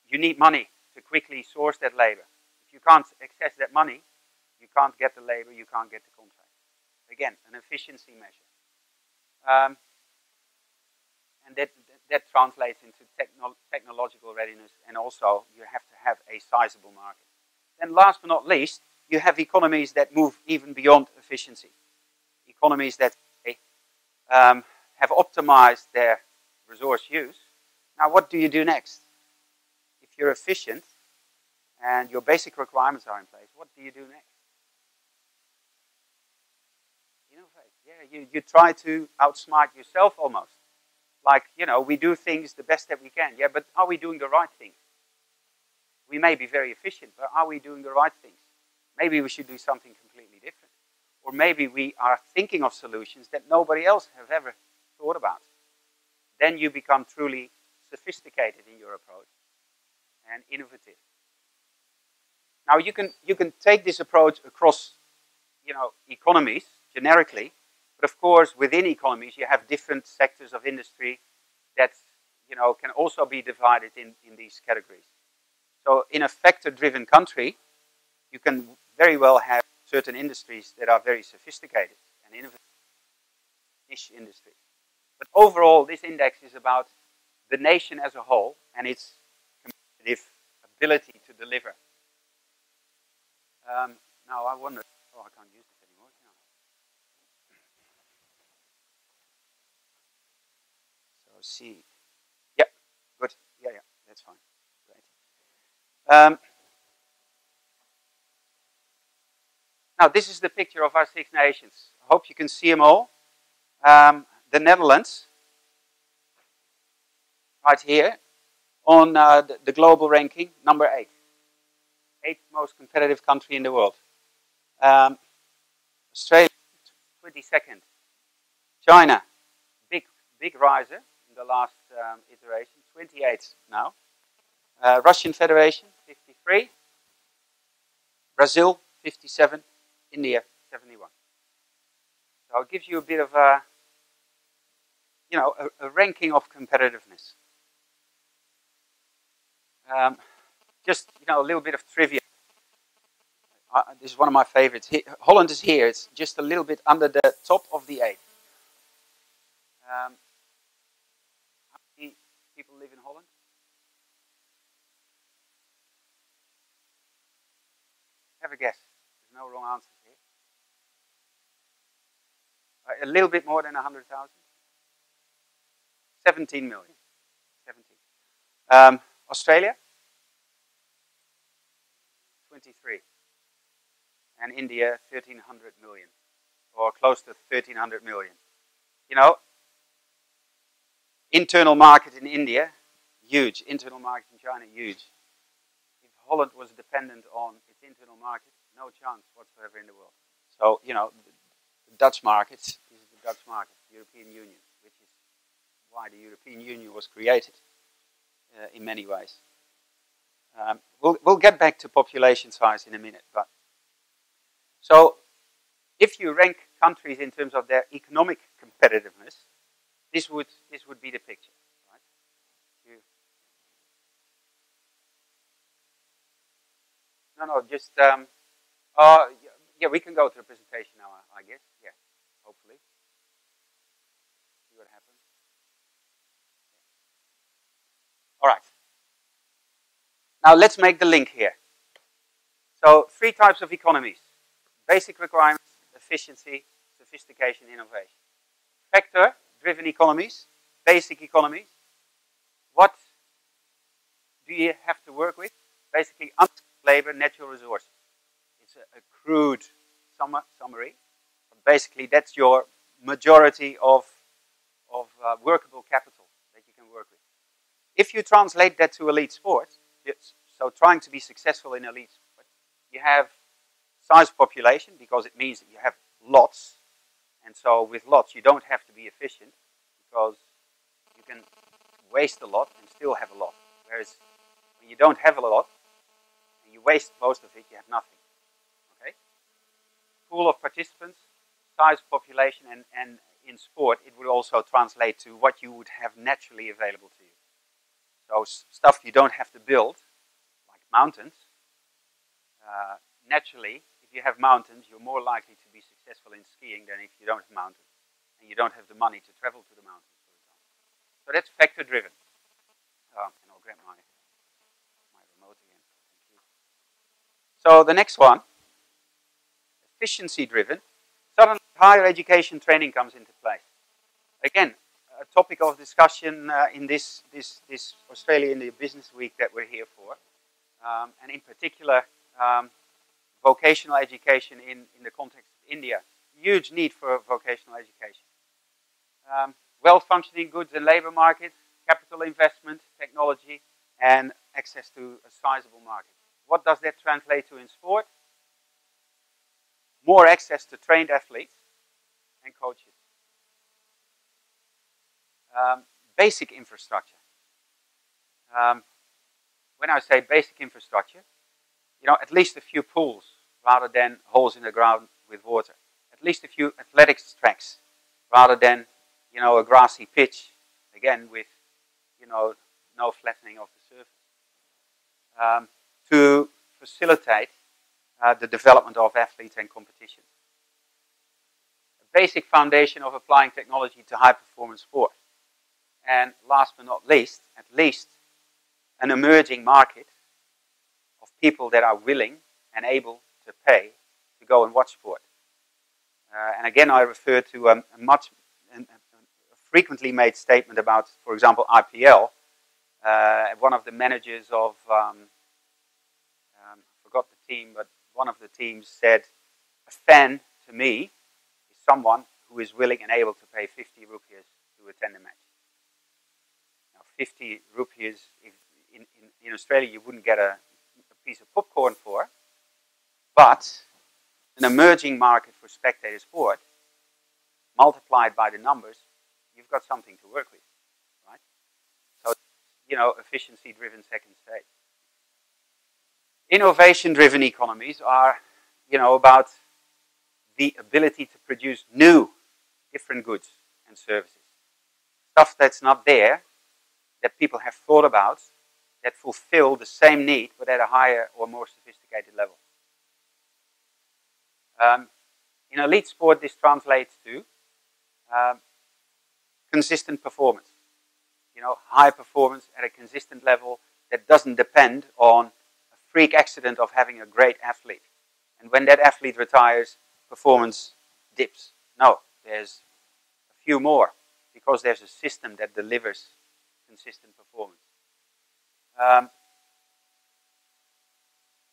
you need money to quickly source that labor. If you can't access that money, you can't get the labor, you can't get the contract. Again, an efficiency measure. And that translates into technological readiness, and also you have to have a sizable market. Then last but not least, you have economies that move even beyond efficiency. Economies that have optimized their resource use. Now what do you do next? If you're efficient and your basic requirements are in place, what do you do next? Innovate. Yeah, you try to outsmart yourself almost. Like, you know, we do things the best that we can. Yeah, but are we doing the right things? We may be very efficient, but are we doing the right things? Maybe we should do something completely different. Or maybe we are thinking of solutions that nobody else has ever thought about. Then you become truly sophisticated in your approach and innovative. Now you can take this approach across, you know, economies generically, but of course within economies you have different sectors of industry that, you know, can also be divided in these categories. So in a factor-driven country, you can very well have certain industries that are very sophisticated and innovative, niche industries. But overall, this index is about the nation as a whole and its competitive ability to deliver. Now I wonder, oh, I can't use this anymore, can I? So C, yeah, good, yeah, that's fine, great. Now this is the picture of our 6 nations. I hope you can see them all. The Netherlands, right here, on the global ranking, number 8. 8th most competitive country in the world. Australia, 22nd. China, big riser in the last iteration, 28th now. Russian Federation, 53. Brazil, 57. India, 71. So I'll give you a bit of a, you know, a ranking of competitiveness. Just, you know, a little bit of trivia. This is one of my favorites. Holland is here. It's just a little bit under the top of the 8. How many people live in Holland? Have a guess. There's no wrong answers here. A little bit more than 100,000. 17 million. 17. Australia? 23. And India, 1,300 million. Or close to 1,300 million. You know, internal market in India, huge. Internal market in China, huge. If Holland was dependent on its internal market, no chance whatsoever in the world. So, you know, the Dutch market is the Dutch market, the European Union, which is why the European Union was created in many ways. We'll get back to population size in a minute, but so if you rank countries in terms of their economic competitiveness, this would be the picture, right? No, just, yeah, we can go to the presentation now, I guess. Yeah, hopefully. See what happens. All right. Now let's make the link here. So 3 types of economies. Basic requirements, efficiency, sophistication, innovation. Factor-driven economies, basic economies. What do you have to work with? Basically, unskilled labor, natural resources. It's a crude summary. But basically, that's your majority of workable capital that you can work with. If you translate that to elite sports, so trying to be successful in elite sport, you have size population, because it means that you have lots. And so with lots, you don't have to be efficient, because you can waste a lot and still have a lot. Whereas when you don't have a lot, and you waste most of it, you have nothing. Okay? Pool of participants, size population, and in sport, it would also translate to what you would have naturally available to you. So stuff you don't have to build, like mountains. Naturally, if you have mountains, you're more likely to be successful in skiing than if you don't have mountains. And you don't have the money to travel to the mountains, for example. So that's factor-driven. And I'll grab my remote again. Thank you. So the next one, efficiency-driven. Suddenly, higher education training comes into place. Again, a topic of discussion in this Australia in the Business Week that we're here for. And in particular, vocational education in the context of India. Huge need for vocational education. Well-functioning goods and labor market, capital investment, technology, and access to a sizable market. What does that translate to in sport? More access to trained athletes and coaches. Basic infrastructure. When I say basic infrastructure, at least a few pools rather than holes in the ground with water. At least a few athletics tracks rather than, a grassy pitch, again with, no flattening of the surface. To facilitate the development of athletes and competition. A basic foundation of applying technology to high-performance sport. And last but not least, at least an emerging market of people that are willing and able to pay to go and watch sport. And again, I refer to a frequently made statement about, for example, IPL. One of the managers of, I forgot the team, but one of the teams said, a fan to me is someone who is willing and able to pay 50 rupees to attend a match. Now, 50 rupees, if in Australia you wouldn't get a piece of popcorn for, but an emerging market for spectator sport, multiplied by the numbers, you've got something to work with, right? So, efficiency-driven second stage. Innovation-driven economies are, about the ability to produce new, different goods and services. Stuff that's not there, that people have thought about, that fulfill the same need, but at a higher or more sophisticated level. In elite sport, this translates to consistent performance. High performance at a consistent level that doesn't depend on a freak accident of having a great athlete. And when that athlete retires, performance dips. No, there's a few more, because there's a system that delivers consistent performance.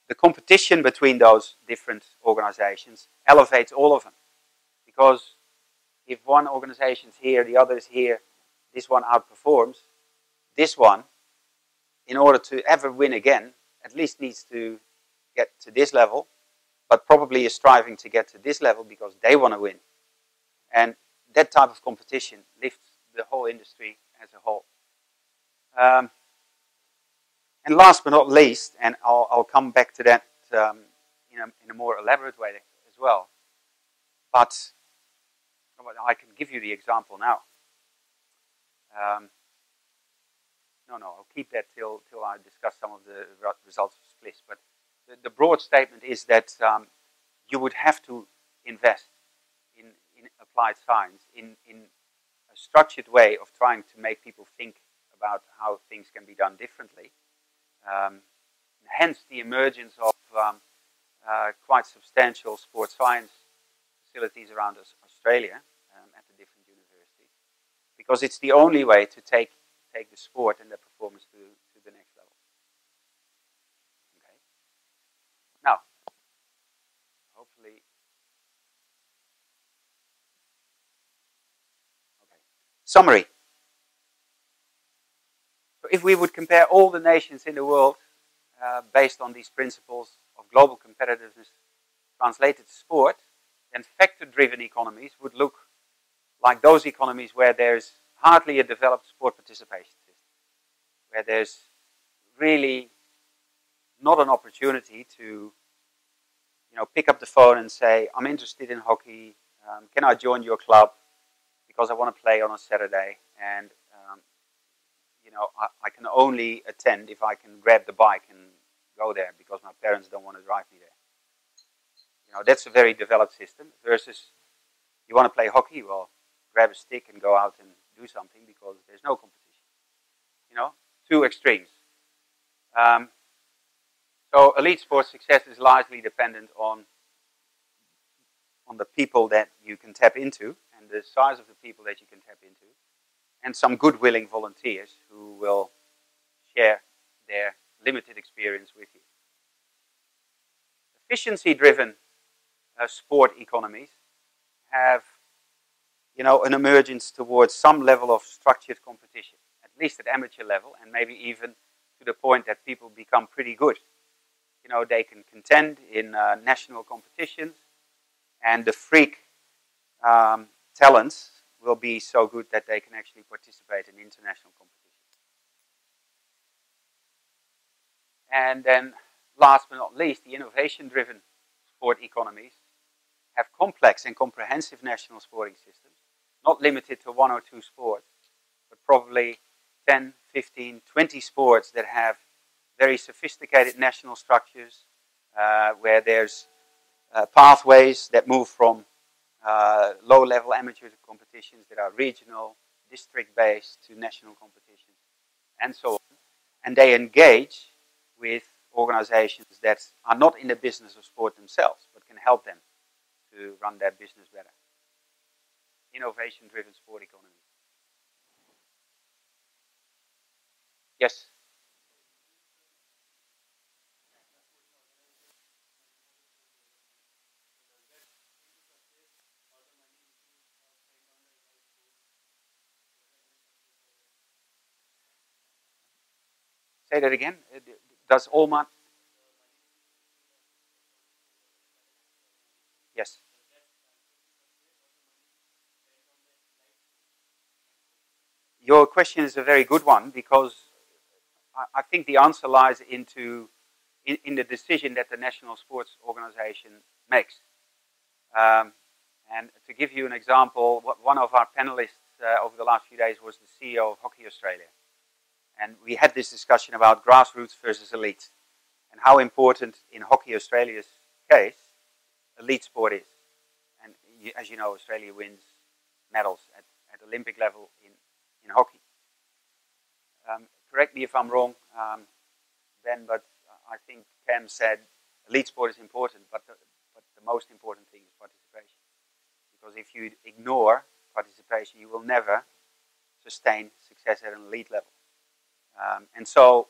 The competition between those different organizations elevates all of them. Because if one organization's here, the other is here, this one outperforms, this one, in order to ever win again, at least needs to get to this level, but probably is striving to get to this level because they want to win. And that type of competition lifts the whole industry as a whole. And last but not least, and I'll come back to that in a more elaborate way as well, but I can give you the example now. No, I'll keep that till I discuss some of the results of Spliss. But the broad statement is that you would have to invest in applied science, in a structured way of trying to make people think about how things can be done differently. Hence the emergence of quite substantial sports science facilities around Australia at the different universities, because it's the only way to take the sport and the performance to the next level. Okay. Now, hopefully, okay. Summary. So if we would compare all the nations in the world based on these principles of global competitiveness translated to sport, then factor-driven economies would look like those economies where there's hardly a developed sport participation system, where there's really not an opportunity to, pick up the phone and say, I'm interested in hockey, can I join your club because I want to play on a Saturday, and I can only attend if I can grab the bike and go there because my parents don't want to drive me there. That's a very developed system versus you want to play hockey, well, grab a stick and go out and do something because there's no competition. Two extremes. So elite sports success is largely dependent on the people that you can tap into and the size of the people that you can tap into, and some good willing volunteers who will share their limited experience with you. Efficiency-driven sport economies have, an emergence towards some level of structured competition, at least at amateur level, and maybe even to the point that people become pretty good. They can contend in national competitions, and the freak talents will be so good that they can actually participate in international competitions. And then, last but not least, the innovation-driven sport economies have complex and comprehensive national sporting systems, not limited to one or two sports, but probably 10, 15, 20 sports that have very sophisticated national structures, where there's pathways that move from low-level amateur competitions that are regional, district-based, to national competitions, and so on. And they engage with organizations that are not in the business of sport themselves, but can help them to run their business better. Innovation-driven sport economy. Yes? Say that again. Does Allman? Yes. Your question is a very good one, because I think the answer lies in the decision that the National Sports Organization makes. And to give you an example, one of our panelists over the last few days was the CEO of Hockey Australia. And we had this discussion about grassroots versus elite, and how important in Hockey Australia's case elite sport is. And as you know, Australia wins medals at Olympic level in hockey. Correct me if I'm wrong, Ben, but I think Cam said elite sport is important, but the most important thing is participation. Because if you ignore participation, you will never sustain success at an elite level. And so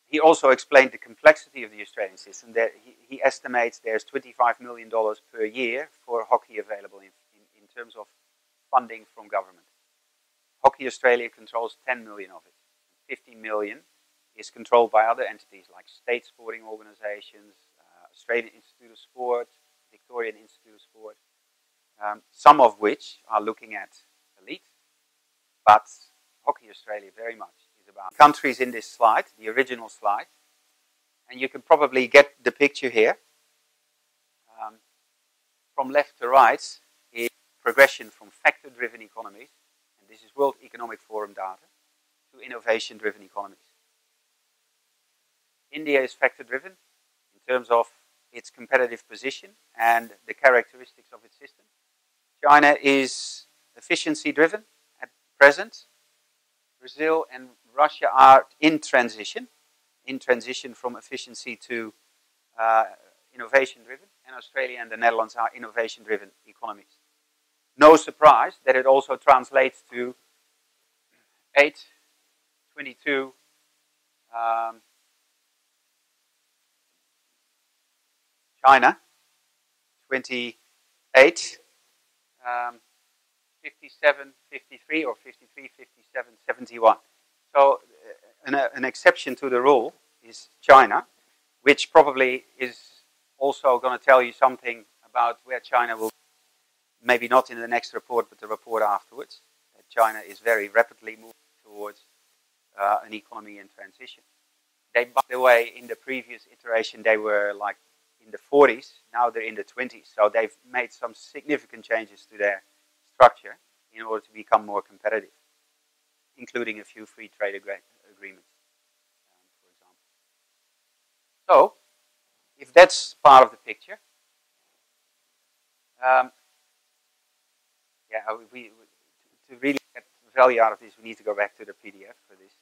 he also explained the complexity of the Australian system, that he estimates there's $25 million per year for hockey available in terms of funding from government. Hockey Australia controls 10 million of it. 50 million is controlled by other entities like state sporting organizations, Australian Institute of Sport, Victorian Institute of Sport, some of which are looking at elite, but Hockey Australia very much is about countries in this slide, the original slide, and you can probably get the picture here. From left to right is progression from factor-driven economies, and this is World Economic Forum data, to innovation-driven economies. India is factor-driven, terms of its competitive position and the characteristics of its system. China is efficiency driven at present. Brazil and Russia are in transition from efficiency to innovation driven, and Australia and the Netherlands are innovation driven economies. No surprise that it also translates to 8, 22, China, 28, 57, 53, or 53, 57, 71. So an exception to the rule is China, which probably is also going to tell you something about where China will, maybe not in the next report, but the report afterwards. China is very rapidly moving towards an economy in transition. They, by the way, in the previous iteration, they were like in the 40s. Now they're in the 20s. So they've made some significant changes to their structure in order to become more competitive, including a few free trade agreements, for example. So, if that's part of the picture, to really get value out of this, we need to go back to the PDF for this.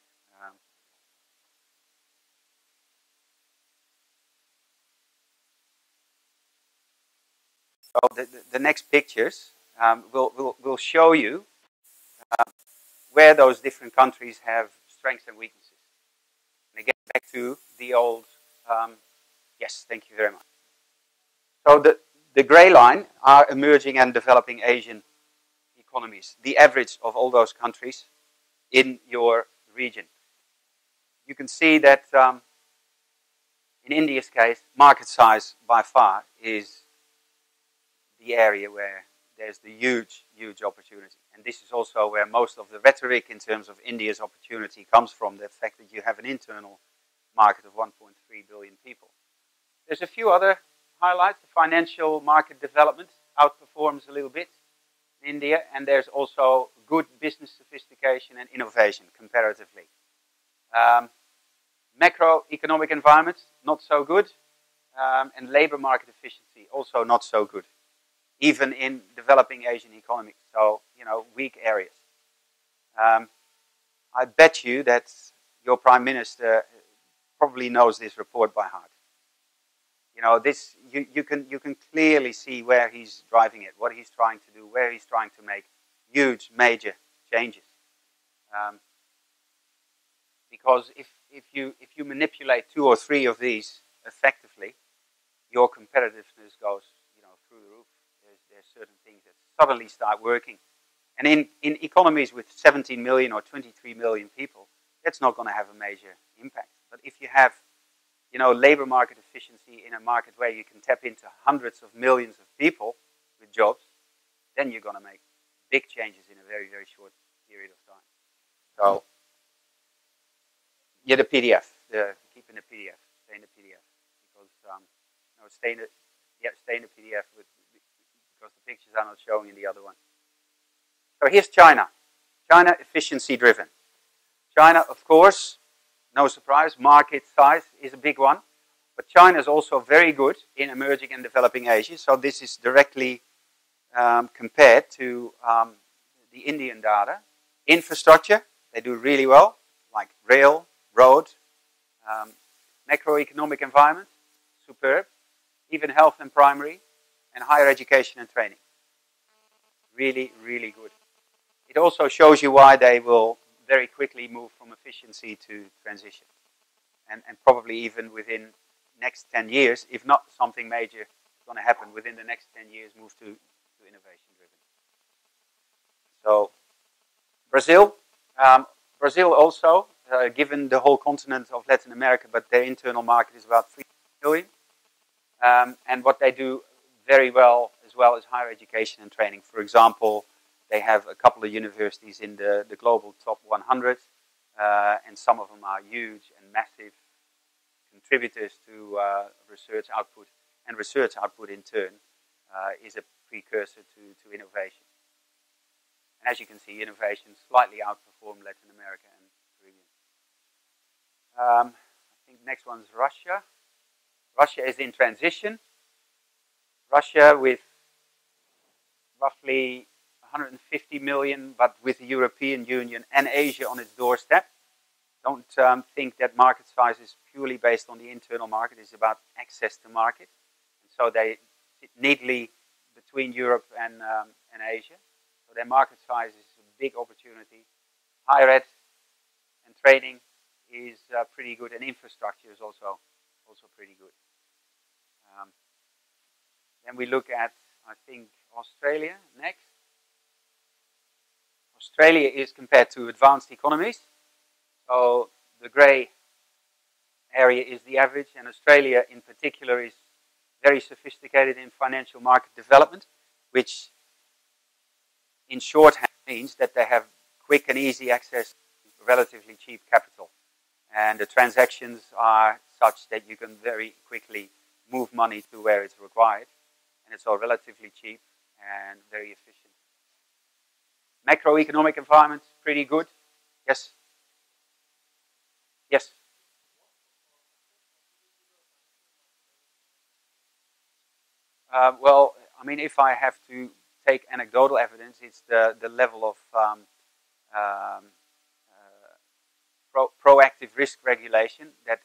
So the next pictures will show you where those different countries have strengths and weaknesses. And again, back to the old, yes, thank you very much. So the gray line are emerging and developing Asian economies, the average of all those countries in your region. You can see that in India's case, market size by far is the area where there's the huge, huge opportunity. And this is also where most of the rhetoric in terms of India's opportunity comes from, the fact that you have an internal market of 1.3 billion people. There's a few other highlights. The financial market development outperforms a little bit in India, and there's also good business sophistication and innovation comparatively. Macroeconomic environment, not so good, and labor market efficiency, also not so good, even in developing Asian economies, so, you know, weak areas. I bet you that your Prime Minister probably knows this report by heart. You know, this, you can clearly see where he's driving it, what he's trying to do, where he's trying to make huge, major changes. Because if you manipulate 2 or 3 of these effectively, your competitiveness goes, you know, through the roof. There's certain things that suddenly start working. And in economies with 17 million or 23 million people, that's not going to have a major impact. But if you have, you know, labor market efficiency in a market where you can tap into hundreds of millions of people with jobs, then you're going to make big changes in a very, very short period of time. So, yeah, the PDF, keep in the PDF, stay in the PDF, because no, stay in the PDF because the pictures are not showing in the other one. So here's China. China efficiency driven. China, of course, no surprise, market size is a big one. But China is also very good in emerging and developing Asia. So this is directly compared to the Indian data. Infrastructure, they do really well, like rail, road. Macroeconomic environment, superb. Even health and primary, and higher education and training. Really, really good. It also shows you why they will very quickly move from efficiency to transition. And probably even within next 10 years, if not something major is going to happen within the next 10 years, move to innovation driven. So Brazil. Brazil also, given the whole continent of Latin America, but their internal market is about 3 billion. And what they do very well as well is higher education and training. For example, they have a couple of universities in the global top 100, and some of them are huge and massive contributors to research output. And research output in turn is a precursor to innovation. And as you can see, innovation slightly outperformed Latin America and Caribbean. I think the next one is Russia. Russia is in transition. Russia with roughly 150 million, but with the European Union and Asia on its doorstep. Don't think that market size is purely based on the internal market. It's about access to market. And so they sit neatly between Europe and Asia. So their market size is a big opportunity. Higher ed and training is pretty good, and infrastructure is also pretty good. Then we look at, I think, Australia next. Australia is compared to advanced economies. So the grey area is the average, and Australia in particular is very sophisticated in financial market development, which in shorthand means that they have quick and easy access to relatively cheap capital. And the transactions are such that you can very quickly move money to where it's required. And it's all relatively cheap and very efficient. Macroeconomic environment, pretty good. Yes? Yes? Well, I mean, if I have to take anecdotal evidence, it's the level of proactive risk regulation that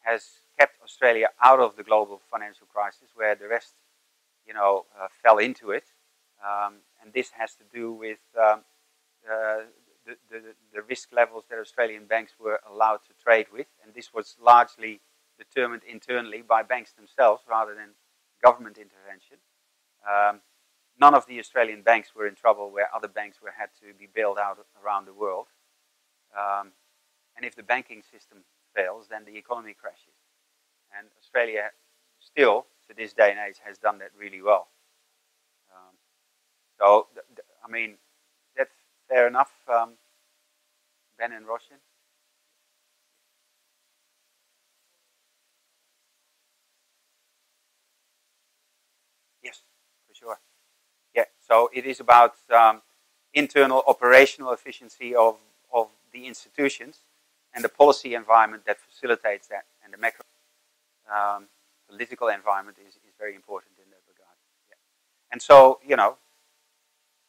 has kept Australia out of the global financial crisis, where the rest, fell into it. And this has to do with the risk levels that Australian banks were allowed to trade with. And this was largely determined internally by banks themselves rather than government intervention. None of the Australian banks were in trouble where other banks had to be bailed out around the world. And if the banking system fails, then the economy crashes. And Australia still, to this day and age, has done that really well. I mean, that's fair enough, Ben and Roshan. Yes, for sure. Yeah, so it is about internal operational efficiency of the institutions and the policy environment that facilitates that, and the macro political environment is very important in that regard. Yeah. And so,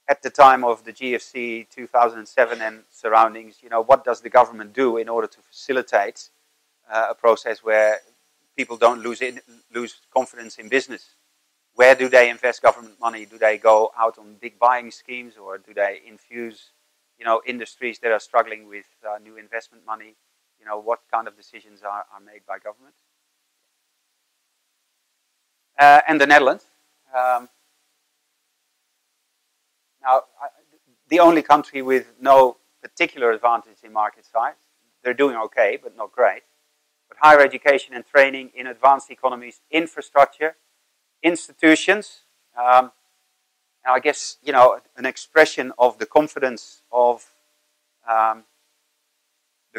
at the time of the GFC 2007 and surroundings, what does the government do in order to facilitate a process where people don't lose confidence in business? Where do they invest government money? Do they go out on big buying schemes, or do they infuse, industries that are struggling with new investment money? What kind of decisions are made by government? And the Netherlands. Now, the only country with no particular advantage in market size. They're doing okay, but not great. But higher education and training in advanced economies, infrastructure, institutions, and I guess, an expression of the confidence of the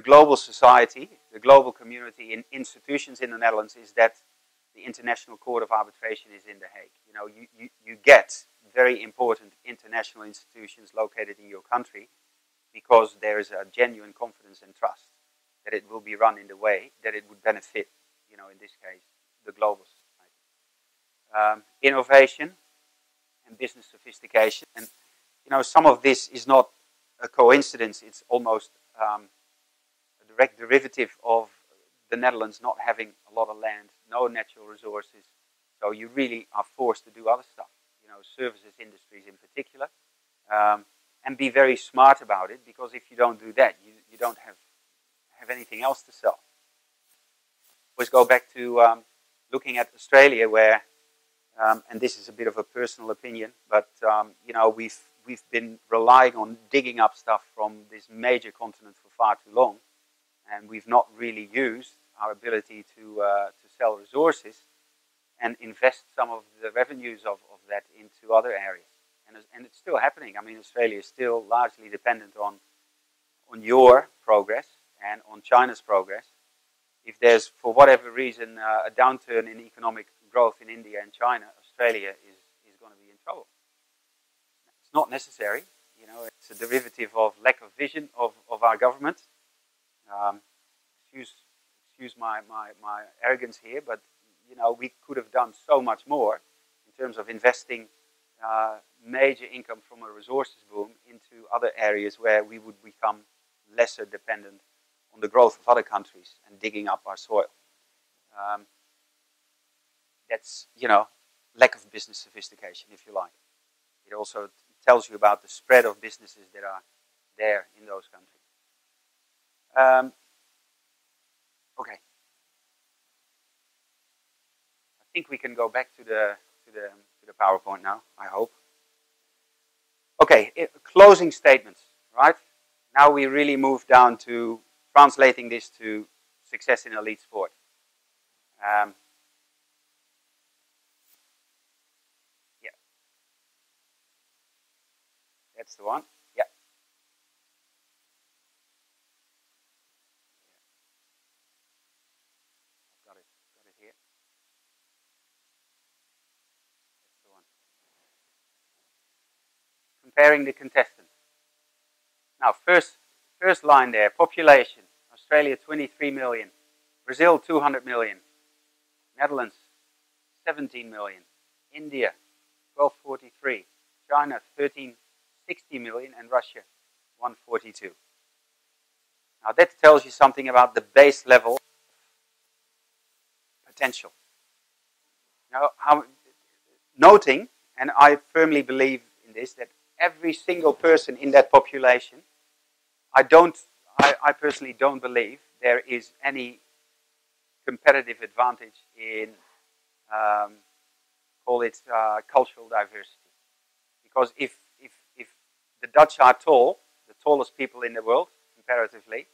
global society, the global community in institutions in the Netherlands is that the International Court of Arbitration is in The Hague. You get very important international institutions located in your country because there is a genuine confidence and trust that it will be run in the way that it would benefit, in this case, the global society. Innovation and business sophistication. And, some of this is not a coincidence. It's almost a direct derivative of the Netherlands not having a lot of land, no natural resources. So you really are forced to do other stuff, services industries in particular, and be very smart about it, because if you don't do that, you don't have anything else to sell. Let's go back to looking at Australia, where, and this is a bit of a personal opinion, but we've been relying on digging up stuff from this major continent for far too long, and we've not really used our ability to sell resources and invest some of the revenues of that into other areas. And it's still happening. I mean, Australia is still largely dependent on your progress and on China's progress. If there's, for whatever reason, a downturn in economic growth in India and China, Australia is going to be in trouble. It's not necessary. It's a derivative of lack of vision of our government. Excuse my arrogance here, but you know, we could have done so much more in terms of investing major income from a resources boom into other areas where we would become lesser dependent on the growth of other countries and digging up our soil. That's, you know, lack of business sophistication, if you like. It also tells you about the spread of businesses that are there in those countries. Okay. I think we can go back to the PowerPoint now, I hope. Okay, closing statements, right? Now we really move down to translating this to success in elite sport. Yeah. That's the one. Yeah. Got it here. That's the one. Comparing the contestants. Now, first line there, population. Australia, 23 million. Brazil, 200 million. Netherlands, 17 million. India, 1243. China, 1360 million. And Russia, 142. Now, that tells you something about the base level potential. Now, noting, and I firmly believe in this, that every single person in that population, I personally don't believe there is any competitive advantage in, call it cultural diversity. Because if the Dutch are tall, the tallest people in the world, comparatively,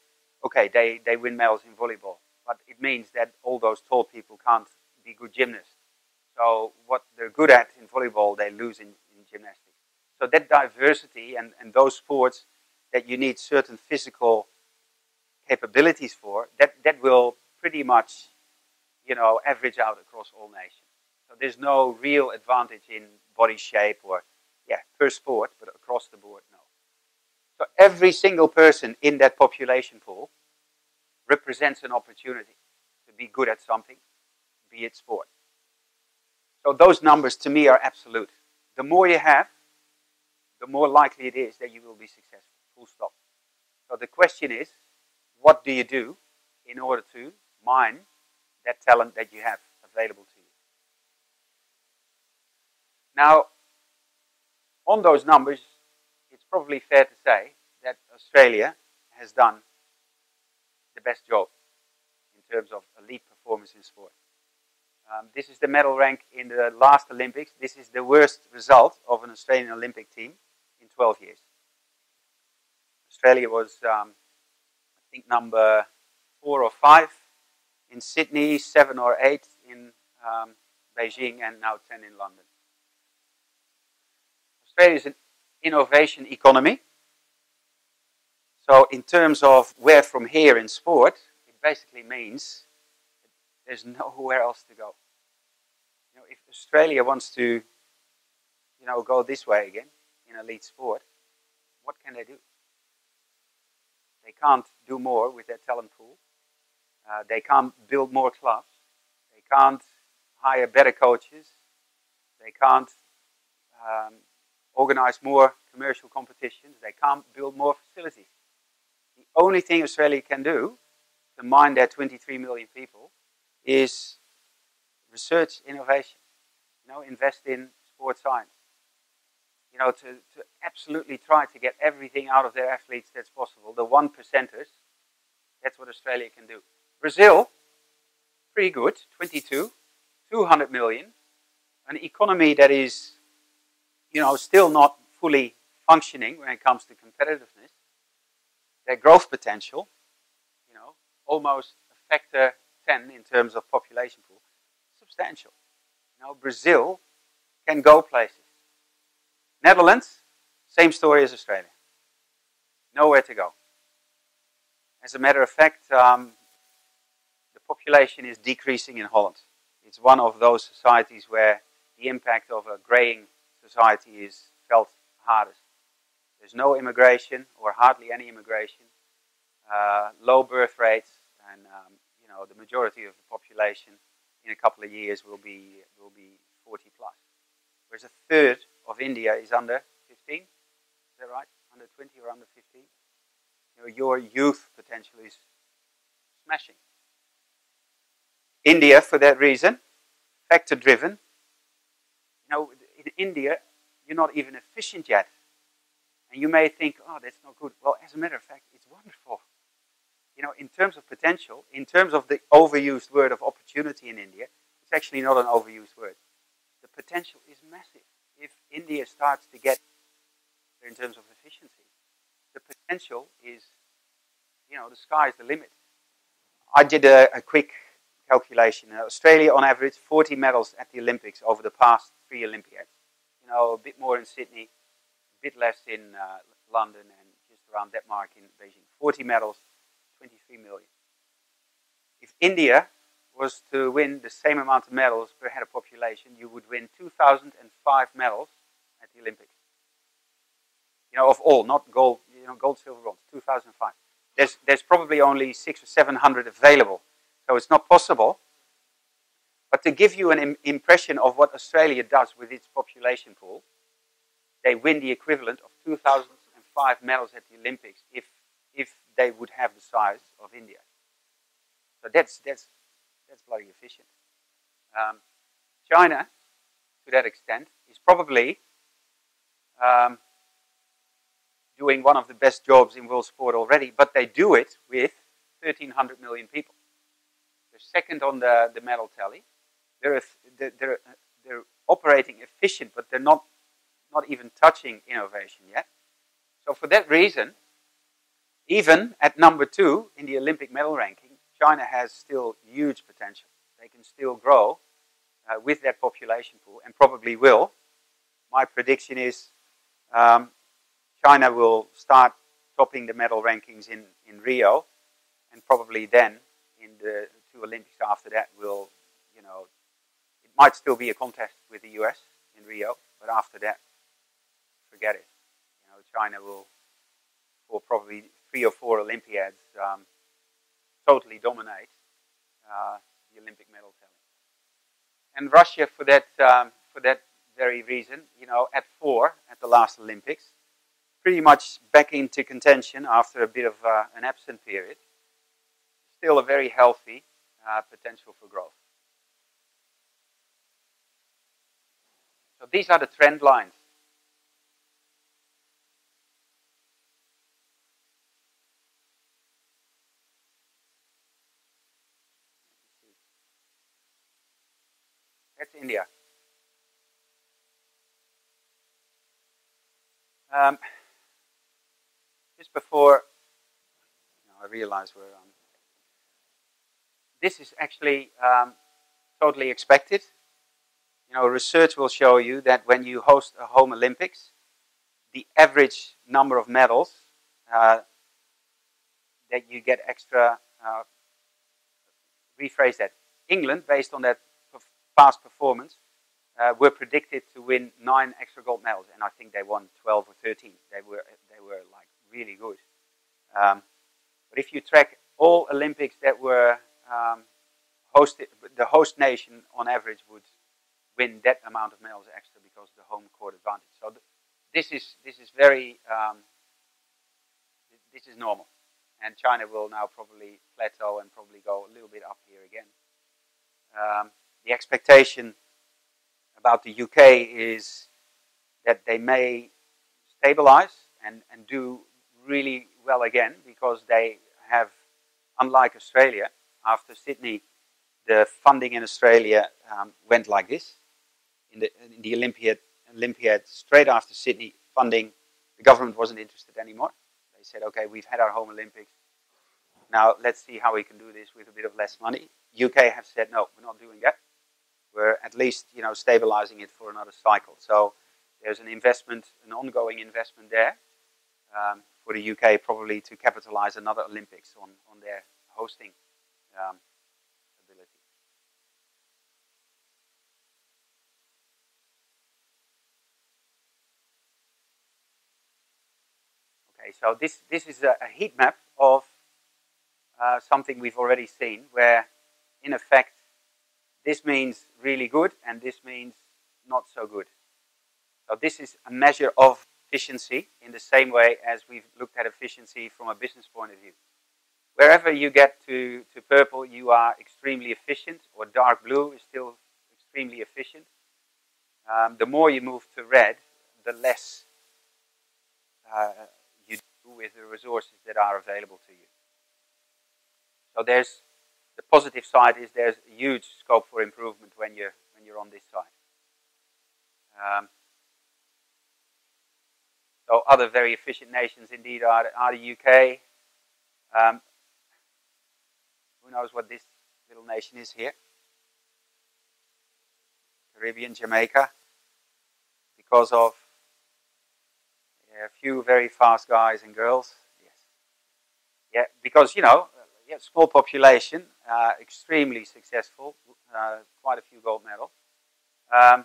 okay, they win medals in volleyball. But it means that all those tall people can't be good gymnasts. So what they're good at in volleyball, they lose in gymnastics. So that diversity and those sports that you need certain physical capabilities for, that will pretty much, you know, average out across all nations. So there's no real advantage in body shape or, yeah, per sport, but across the board, no. So every single person in that population pool represents an opportunity to be good at something, be it sport. So those numbers to me are absolute. The more you have, the more likely it is that you will be successful, full stop. So the question is, what do you do in order to mine that talent that you have available to you? Now, on those numbers, it's probably fair to say that Australia has done the best job in terms of elite performance in sport. This is the medal rank in the last Olympics. This is the worst result of an Australian Olympic team in 12 years. Australia was, I think, number 4 or 5 in Sydney, 7 or 8 in Beijing, and now 10 in London. Australia is an innovation economy. So in terms of where from here in sport, it basically means there's nowhere else to go. You know, if Australia wants to, you know, go this way again in elite sport, what can they do? They can't do more with their talent pool. They can't build more clubs. They can't hire better coaches. They can't organize more commercial competitions. They can't build more facilities. The only thing Australia can do to mine their 23 million people is research, innovation. You know, invest in sports science. You know, to absolutely try to get everything out of their athletes that's possible. The 1%ers, that's what Australia can do. Brazil, pretty good, 22, 200 million. An economy that is, you know, still not fully functioning when it comes to competitiveness. Their growth potential, you know, almost a factor 10 in terms of population pool, substantial. You know, Brazil can go places. Netherlands, same story as Australia. Nowhere to go. As a matter of fact, the population is decreasing in Holland. It's one of those societies where the impact of a greying society is felt hardest. There's no immigration or hardly any immigration, low birth rates, and you know, the majority of the population in a couple of years will be 40 plus. Whereas a third of India is under 15. Is that right? Under 20 or under 15? You know, your youth potential is smashing. India, for that reason, factor-driven. You know, in India, you're not even efficient yet. And you may think, oh, that's not good. Well, as a matter of fact, it's wonderful. You know, in terms of potential, in terms of the overused word of opportunity in India, it's actually not an overused word. The potential is massive. If India starts to get there in terms of efficiency, the potential is, you know, the sky is the limit. I did a quick calculation. Australia, on average, 40 medals at the Olympics over the past 3 Olympiads. You know, a bit more in Sydney, a bit less in London, and just around that mark in Beijing. 40 medals, 23 million. If India was to win the same amount of medals per head of population, you would win 2005 medals at the Olympics. You know, of all, not gold, you know, gold, silver, bronze, 2005. There's probably only 600 or 700 available, so it's not possible. But to give you an impression of what Australia does with its population pool, they win the equivalent of 2005 medals at the Olympics if they would have the size of India. So that's bloody efficient. China, to that extent, is probably doing one of the best jobs in world sport already, but they do it with 1,300 million people. They're second on the medal tally. They're operating efficient, but they're not even touching innovation yet. So for that reason, even at number 2 in the Olympic medal ranking, China has still huge potential. They can still grow with that population pool, and probably will. My prediction is China will start topping the medal rankings in Rio, and probably then in the 2 Olympics after that will, you know, it might still be a contest with the US in Rio, but after that, forget it. You know, China will, for probably 3 or 4 Olympiads, totally dominate the Olympic medal tally. And Russia, for that very reason, you know, at 4 at the last Olympics, pretty much back into contention after a bit of an absent period. Still a very healthy potential for growth. So these are the trend lines. That's India. Just before, I realize we're on. This is actually totally expected. You know, research will show you that when you host a home Olympics, the average number of medals that you get extra, rephrase that. England, based on that past performance, were predicted to win 9 extra gold medals, and I think they won 12 or 13. They were like really good. But if you track all Olympics that were hosted, the host nation on average would win that amount of medals extra because of the home court advantage. So this is very this is normal, and China will now probably plateau and probably go a little bit up here again. The expectation about the UK is that they may stabilize and do really well again, because they have, unlike Australia, after Sydney, the funding in Australia went like this. In the Olympiad, straight after Sydney funding, the government wasn't interested anymore. They said, okay, we've had our home Olympics. Now let's see how we can do this with a bit of less money. UK have said, no, we're not doing that. We're at least, you know, stabilizing it for another cycle. So there's an investment, an ongoing investment there for the UK, probably to capitalize another Olympics on their hosting ability. Okay, so this is a heat map of something we've already seen, where in effect this means really good, and this means not so good. So this is a measure of efficiency in the same way as we've looked at efficiency from a business point of view. Wherever you get to purple, you are extremely efficient, or dark blue is still extremely efficient. The more you move to red, the less you do with the resources that are available to you. So there's the positive side is there's a huge scope for improvement when you're on this side. So other very efficient nations indeed are the UK. Who knows what this little nation is here? Caribbean, Jamaica. Because of a few very fast guys and girls. Yes. Yeah, because, small population, extremely successful, quite a few gold medals. A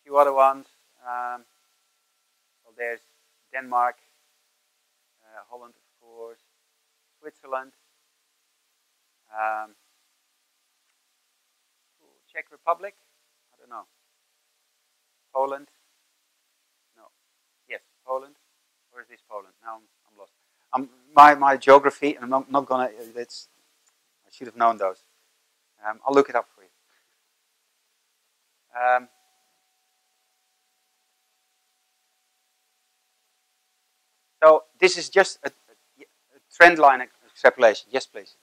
few other ones. Well, there's Denmark, Holland, of course, Switzerland, Czech Republic, I don't know, Poland, no, yes, Poland, or is this Poland? Now I'm lost. My geography, and I'm not gonna, I should have known those. I'll look it up for you. So this is just a trend line extrapolation. Yes, please.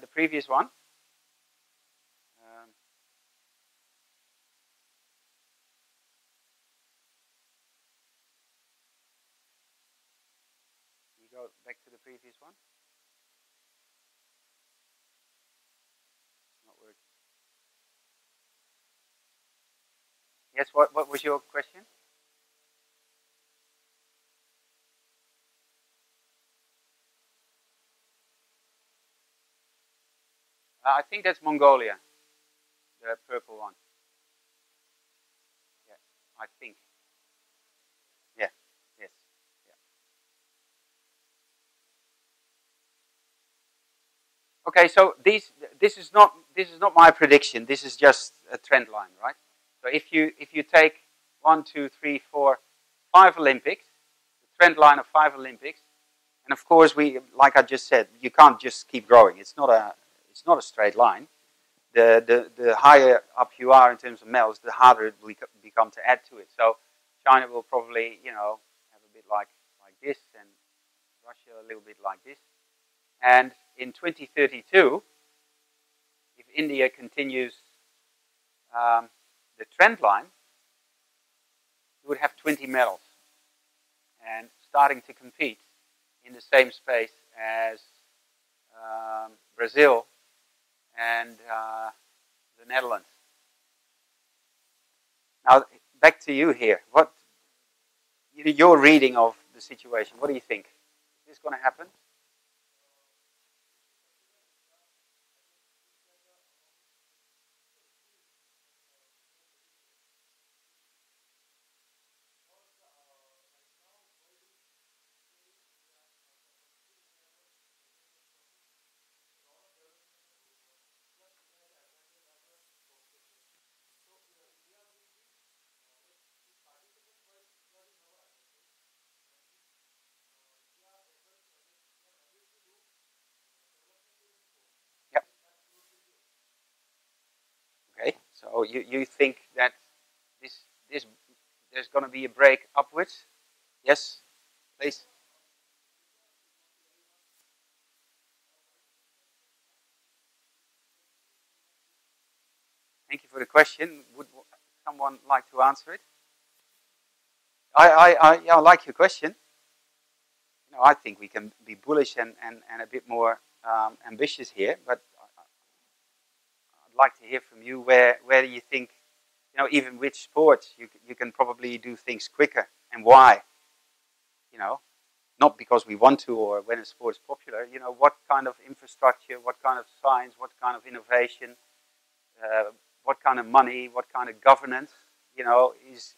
The previous one. You go back to the previous one. Not working. Yes, what was your question? I think that's Mongolia, the purple one. Yeah, I think. Yeah, yes. Yeah. Okay, so this is not my prediction. This is just a trend line, right? So if you take 1, 2, 3, 4, 5 Olympics, the trend line of 5 Olympics, and of course like I just said, you can't just keep growing. It's not a straight line. The higher up you are in terms of medals, the harder it will become to add to it. So China will probably, have a bit like this, and Russia a little bit like this. And in 2032, if India continues the trend line, you would have 20 medals and starting to compete in the same space as Brazil and the Netherlands. Now, back to you here. What your reading of the situation? What do you think? Is this going to happen? Yep. Okay. So you think that this there's going to be a break upwards? Yes, please. Thank you for the question. Would someone like to answer it? I like your question. I think we can be bullish and a bit more ambitious here, but I'd like to hear from you where you think, even which sports you can probably do things quicker and why. Not because we want to or when a sport is popular. What kind of infrastructure, what kind of science, what kind of innovation, what kind of money, what kind of governance, is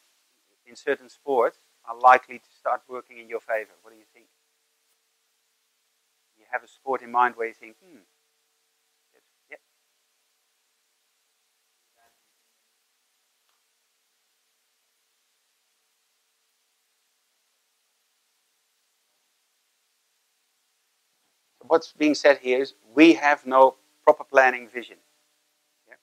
in certain sports are likely to start working in your favor. What do you think? You have a sport in mind where you think, what's being said here is we have no proper planning vision. Yeah?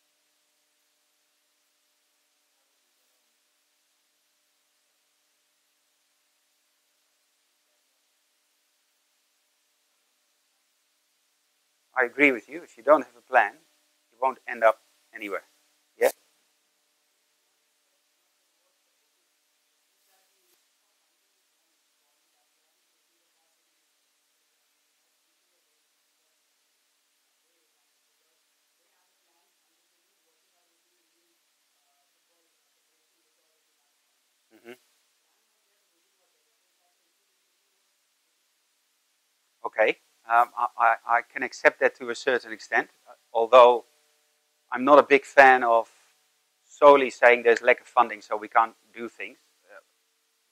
I agree with you. If you don't have a plan, you won't end up anywhere. Yeah? Mm-hmm. Okay. I can accept that to a certain extent, although I'm not a big fan of solely saying there's lack of funding, so we can't do things.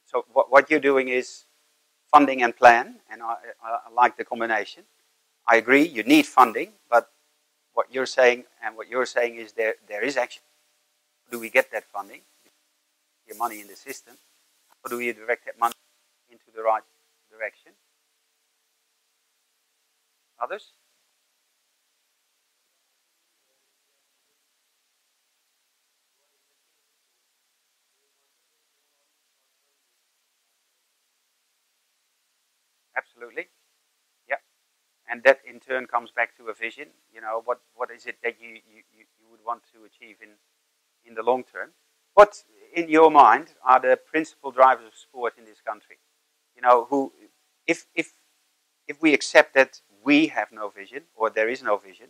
So what you're doing is funding and plan, and I like the combination. I agree, you need funding, but what you're saying is there is actually, how do we get that funding? Your money in the system. How do we direct that money into the right direction? Others? Absolutely. Yeah. And that in turn comes back to a vision. You know, what is it that you would want to achieve in the long term? What, in your mind, are the principal drivers of sport in this country? You know, who, if we accept that we have no vision or there is no vision,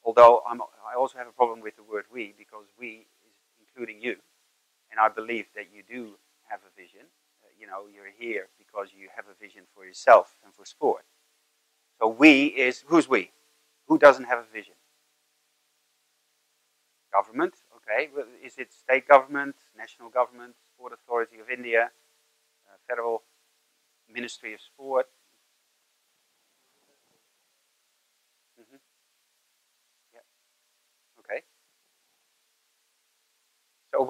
although I also have a problem with the word we, because we is including you, and I believe that you do have a vision. You know, you're here because you have a vision for yourself and for sport. So we is, who's we? Who doesn't have a vision? Government, okay. Well, is it state government, national government, Sport Authority of India, Federal Ministry of Sport? Mm-hmm. Yeah, okay. So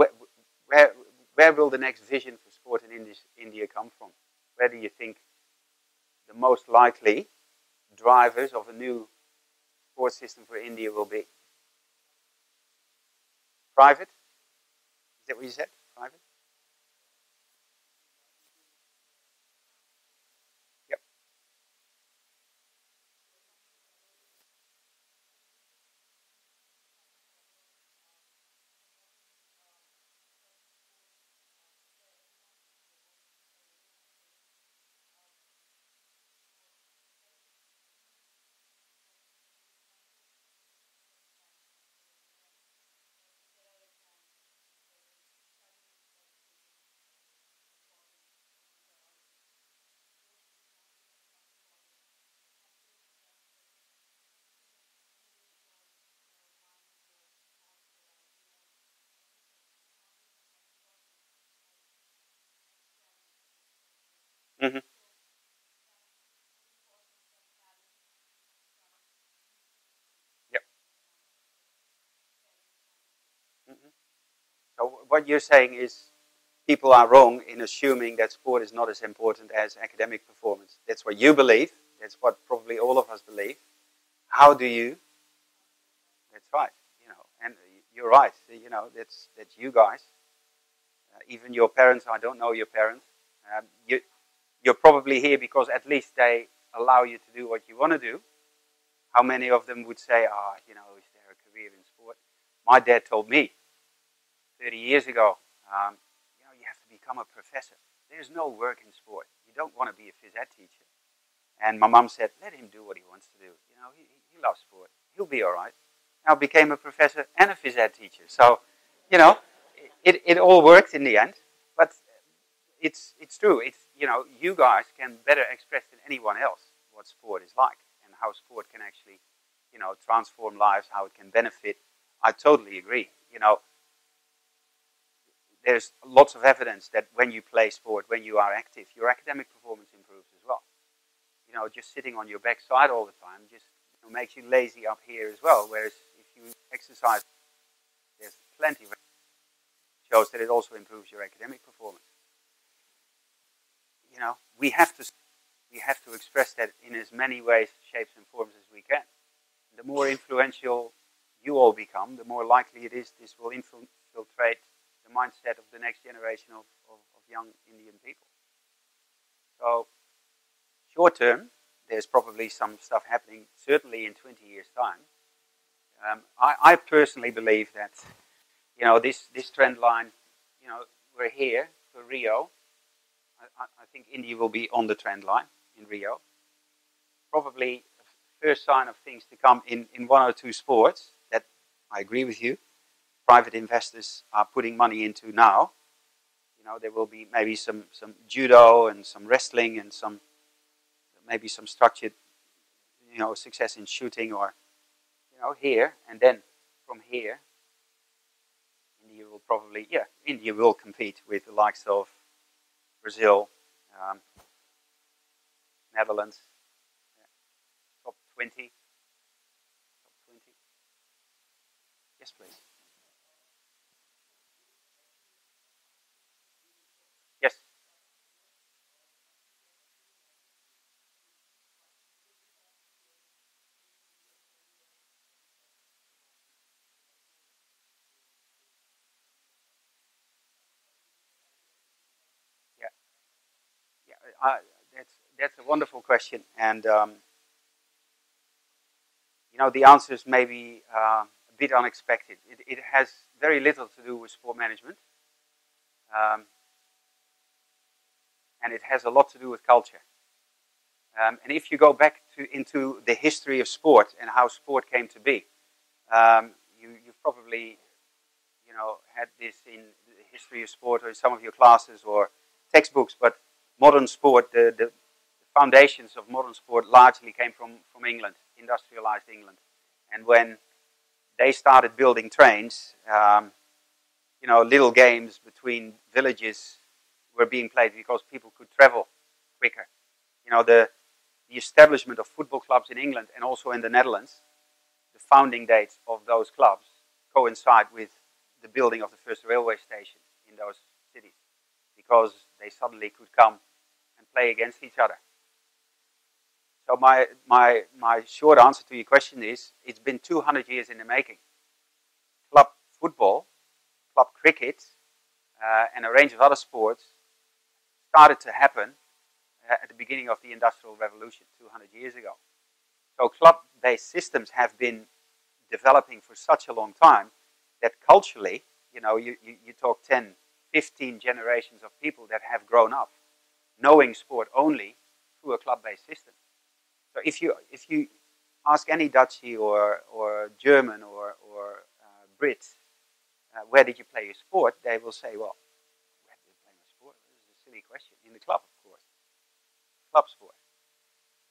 where, where will the next vision for sport in India come from? Where do you think the most likely drivers of a new sport system for India will be? Private? Is that what you said? Private? Yep. Mm-hmm. Yep. Mm-hmm. So what you're saying is people are wrong in assuming that sport is not as important as academic performance. That's what you believe. That's what probably all of us believe. How do you? That's right. You know, and you're right. You know, that's you guys. Even your parents. I don't know your parents. You're probably here because at least they allow you to do what you want to do. How many of them would say, you know, is there a career in sport? My dad told me 30 years ago, you know, you have to become a professor. There's no work in sport. You don't want to be a phys ed teacher. And my mum said, let him do what he wants to do. You know, he loves sport. He'll be all right. Now became a professor and a phys ed teacher. So, you know, it all worked in the end. But it's true. It's, you know, you guys can better express than anyone else what sport is like and how sport can actually, you know, transform lives, how it can benefit. I totally agree. You know, there's lots of evidence that when you play sport, when you are active, your academic performance improves as well. You know, just sitting on your backside all the time just, you know, makes you lazy up here as well. Whereas if you exercise, there's plenty of shows that it also improves your academic performance. You know, we have to. we have to express that in as many ways, shapes, and forms as we can. The more influential you all become, the more likely it is this will infiltrate the mindset of the next generation of young Indian people. So, short term, there's probably some stuff happening, certainly in 20 years' time. I personally believe that, this trend line, we're here for Rio. I think India will be on the trend line in Rio. Probably first sign of things to come in one or two sports that I agree with you. Private investors are putting money into now. There will be maybe some judo and some wrestling and maybe some structured, success in shooting or, here. And then from here, India will compete with the likes of Brazil, Netherlands, top 20. Top 20. Yes, please. Yes. Yeah. Yeah. That's a wonderful question, and the answer is maybe a bit unexpected. It has very little to do with sport management, and it has a lot to do with culture. And if you go back into the history of sport and how sport came to be, you've probably had this in the history of sport or in some of your classes or textbooks. But modern sport, the foundations of modern sport largely came from England, industrialized England. And when they started building trains, little games between villages were being played because people could travel quicker. The establishment of football clubs in England and also in the Netherlands, the founding dates of those clubs coincide with the building of the first railway station in those cities, because they suddenly could come and play against each other. So my short answer to your question is, it's been 200 years in the making. Club football, club cricket, and a range of other sports started to happen at the beginning of the Industrial Revolution 200 years ago. So club-based systems have been developing for such a long time that culturally, you talk 10, 15 generations of people that have grown up knowing sport only through a club-based system. So if you ask any Dutchie or German or Brit, where did you play your sport? They will say, well, where did you play my sport? This is a silly question. In the club, of course. Club sport.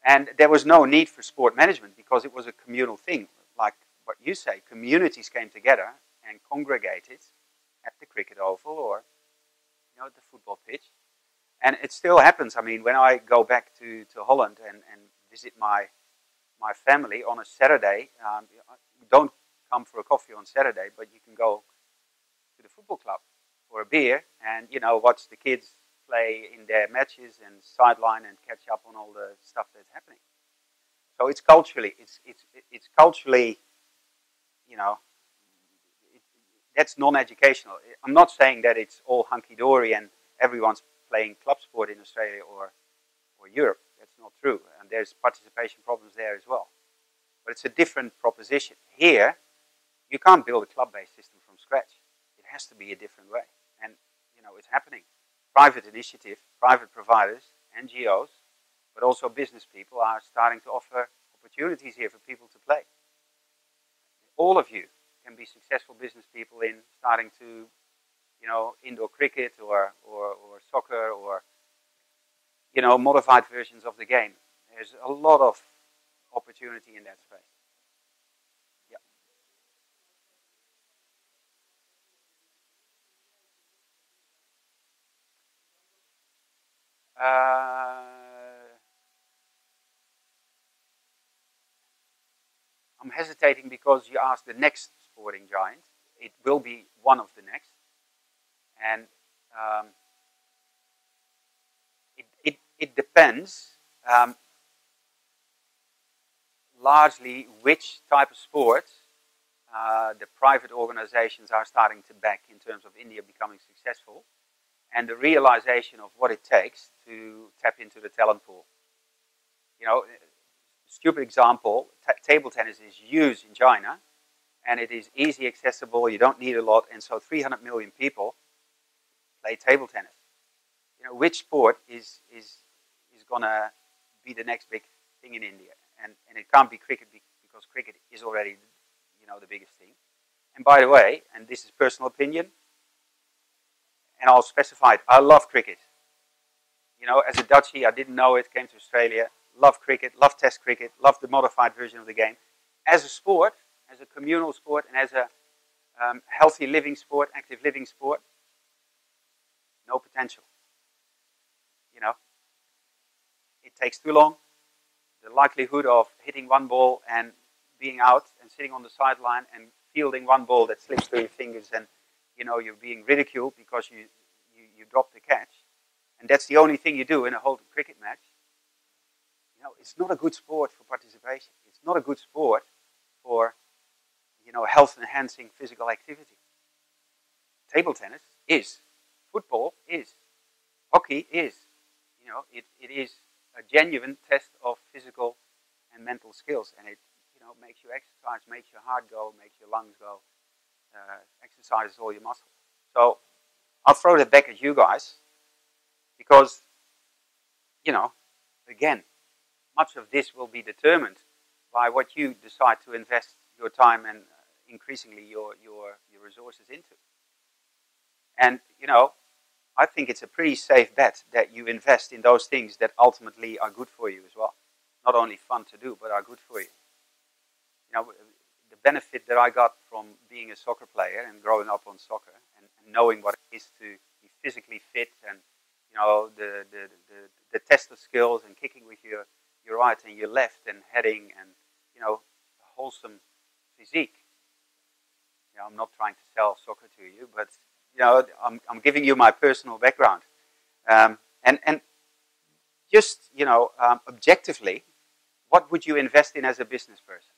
And there was no need for sport management because it was a communal thing. Like what you say, communities came together and congregated at the cricket oval or the football pitch. And it still happens. I mean, when I go back to Holland and visit my family on a Saturday, you don't come for a coffee on Saturday, but you can go to the football club for a beer and watch the kids play in their matches and sideline and catch up on all the stuff that's happening. So it's culturally, that's non-educational. I'm not saying that it's all hunky-dory and everyone's playing club sport in Australia or Europe. That's not true. And there's participation problems there as well. But it's a different proposition. Here, you can't build a club-based system from scratch. It has to be a different way. And, it's happening. Private initiative, private providers, NGOs, but also business people are starting to offer opportunities here for people to play. All of you can be successful business people in starting to, indoor cricket or soccer or, modified versions of the game. There's a lot of opportunity in that space. Yeah. I'm hesitating because you asked the next sporting giant. It will be one of the next. And it depends largely which type of sports the private organizations are starting to back in terms of India becoming successful, and the realization of what it takes to tap into the talent pool. You know, stupid example, table tennis is used in China, and it is easy accessible, you don't need a lot, and so 300 million people play table tennis. You know, which sport is gonna be the next big thing in India? And it can't be cricket because cricket is already, you know, the biggest thing. And by the way, and this is personal opinion, and I'll specify it, I love cricket. You know, as a Dutchie, I didn't know it, came to Australia, love cricket, love test cricket, love the modified version of the game. As a sport, as a communal sport, and as a healthy living sport, active living sport, no potential. You know, it takes too long. The likelihood of hitting one ball and being out and sitting on the sideline and fielding one ball that slips through your fingers, and you know you're being ridiculed because you dropped the catch, and that's the only thing you do in a whole cricket match. You know, it's not a good sport for participation. It's not a good sport for, you know, health enhancing physical activity. Table tennis is, football is, hockey is. You know, it is a genuine test of physical and mental skills, and it, you know, makes you exercise, makes your heart go, makes your lungs go, exercises all your muscles. So I'll throw that back at you guys, because, you know, again, much of this will be determined by what you decide to invest your time and increasingly your resources into. And, you know, I think it's a pretty safe bet that you invest in those things that ultimately are good for you as well. Not only fun to do, but are good for you. You know, the benefit that I got from being a soccer player and growing up on soccer and knowing what it is to be physically fit, and, you know, the test of skills and kicking with your right and your left and heading, and, you know, a wholesome physique. You know, I'm not trying to sell soccer to you, but, you know, I'm giving you my personal background, and just, you know, objectively, what would you invest in as a business person?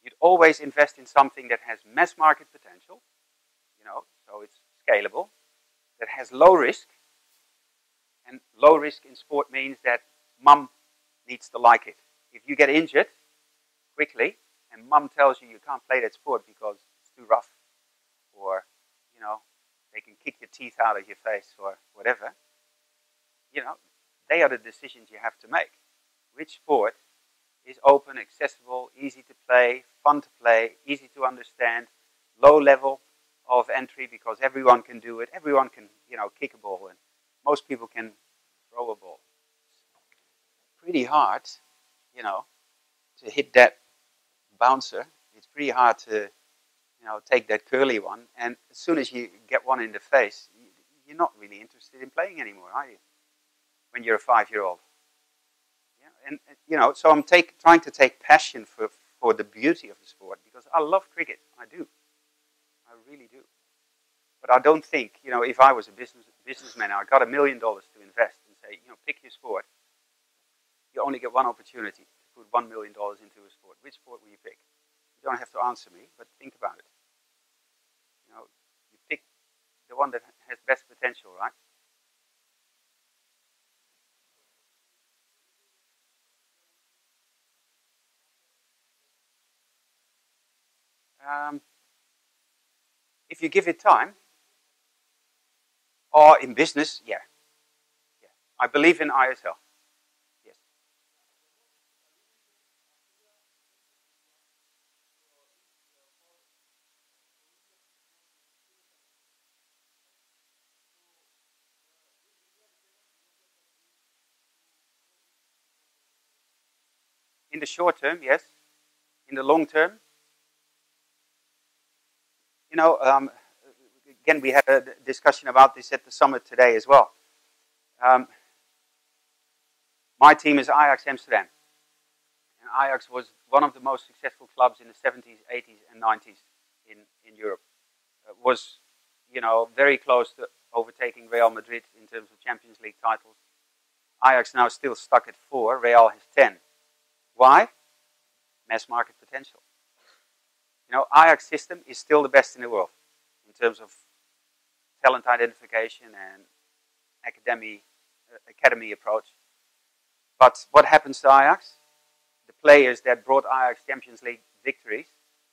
You'd always invest in something that has mass market potential, you know, so it's scalable, that has low risk, and low risk in sport means that mum needs to like it. If you get injured quickly and mum tells you you can't play that sport because it's too rough, or, you know, they can kick your teeth out of your face or whatever, you know, they are the decisions you have to make. Which sport is open, accessible, easy to play, fun to play, easy to understand, low level of entry because everyone can do it, everyone can, you know, kick a ball, and most people can throw a ball. Pretty hard, you know, to hit that bouncer. It's pretty hard to, you know, take that curly one, and as soon as you get one in the face, you're not really interested in playing anymore, are you? When you're a 5-year-old. Yeah, and you know, so I'm trying to take passion for the beauty of the sport, because I love cricket. I do. I really do. But I don't think, you know, if I was a businessman, I got $1 million to invest and say, you know, pick your sport. You only get one opportunity to put $1 million into a sport. Which sport will you pick? You don't have to answer me, but think about it. You know, you pick the one that has best potential, right? If you give it time, or in business, yeah. I believe in ISL. Yes. In the short term, yes. In the long term, you know, again, we had a discussion about this at the summit today as well. My team is Ajax Amsterdam. And Ajax was one of the most successful clubs in the 70s, 80s, and 90s in Europe. Was, you know, very close to overtaking Real Madrid in terms of Champions League titles. Ajax now still stuck at 4, Real has 10. Why? Mass market potential. You know, Ajax system is still the best in the world in terms of talent identification and academy approach. But what happens to Ajax? The players that brought Ajax Champions League victories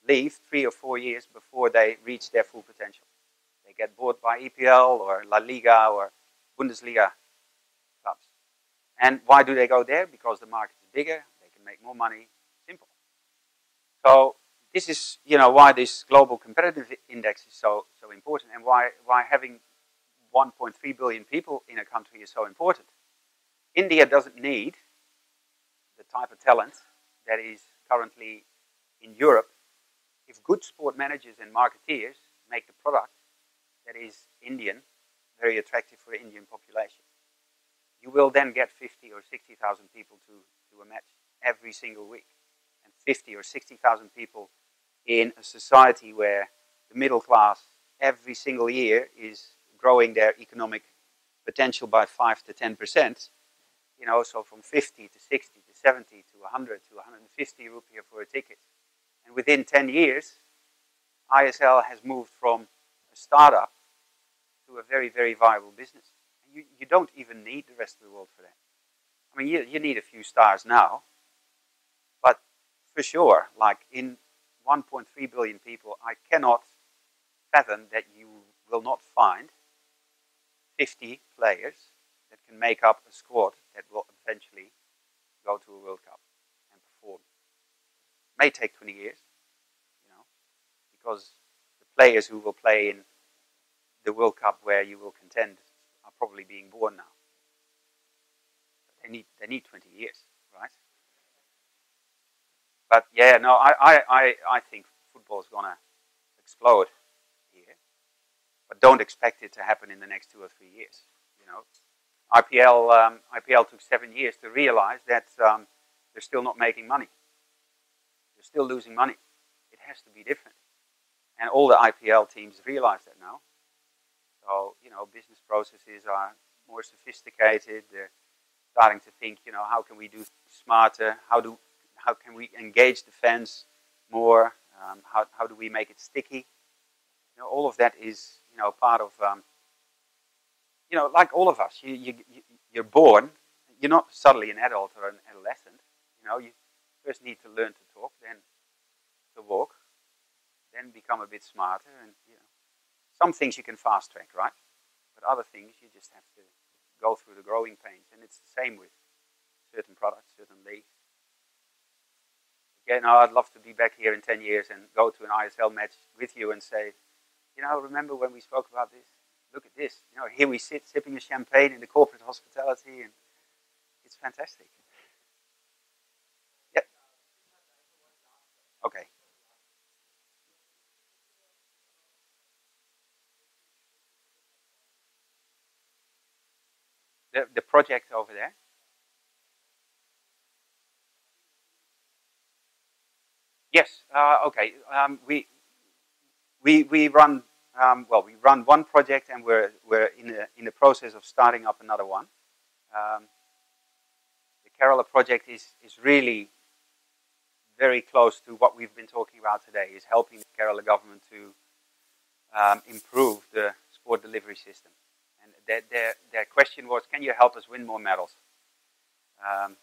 leave 3 or 4 years before they reach their full potential. They get bought by EPL or La Liga or Bundesliga clubs. And why do they go there? Because the market is bigger, they can make more money, simple. So this is, you know, why this global competitive index is so important, and why having 1.3 billion people in a country is so important. India doesn't need the type of talent that is currently in Europe. If good sport managers and marketeers make the product that is Indian very attractive for the Indian population, you will then get 50 or 60,000 people to a match every single week. And 50 or 60,000 people in a society where the middle class every single year is growing their economic potential by 5 to 10%, you know, so from 50 to 60 to 70 to 100 to 150 rupiah for a ticket. And within 10 years, ISL has moved from a startup to a very, very viable business. And you don't even need the rest of the world for that. I mean, you need a few stars now, but for sure, like in 1.3 billion people, I cannot fathom that you will not find 50 players that can make up a squad that will eventually go to a World Cup and perform. May take 20 years, you know, because the players who will play in the World Cup where you will contend are probably being born now. But they need 20 years, right? But yeah, no, I think football is gonna explode here, but don't expect it to happen in the next 2 or 3 years. You know, IPL took 7 years to realize that they're still not making money. They're still losing money. It has to be different, and all the IPL teams realize that now. So, you know, business processes are more sophisticated. They're starting to think, you know, how can we do smarter? How can we engage the fans more? How do we make it sticky? You know, all of that is, you know, part of, you know, like all of us. You're born. You're not suddenly an adult or an adolescent. You know, you first need to learn to talk, then to walk, then become a bit smarter, and you know. Some things you can fast track, right? But other things you just have to go through the growing pains. And it's the same with certain products, certain leagues. Again, I'd love to be back here in 10 years and go to an ISL match with you and say, you know, remember when we spoke about this? Look at this. You know, here we sit sipping a champagne in the corporate hospitality, and it's fantastic. Yep. Okay. The project over there. Yes. Okay. We run we run one project, and we're in the process of starting up another one. The Kerala project is really very close to what we've been talking about today. Is helping the Kerala government to improve the sport delivery system. And their question was, can you help us win more medals? And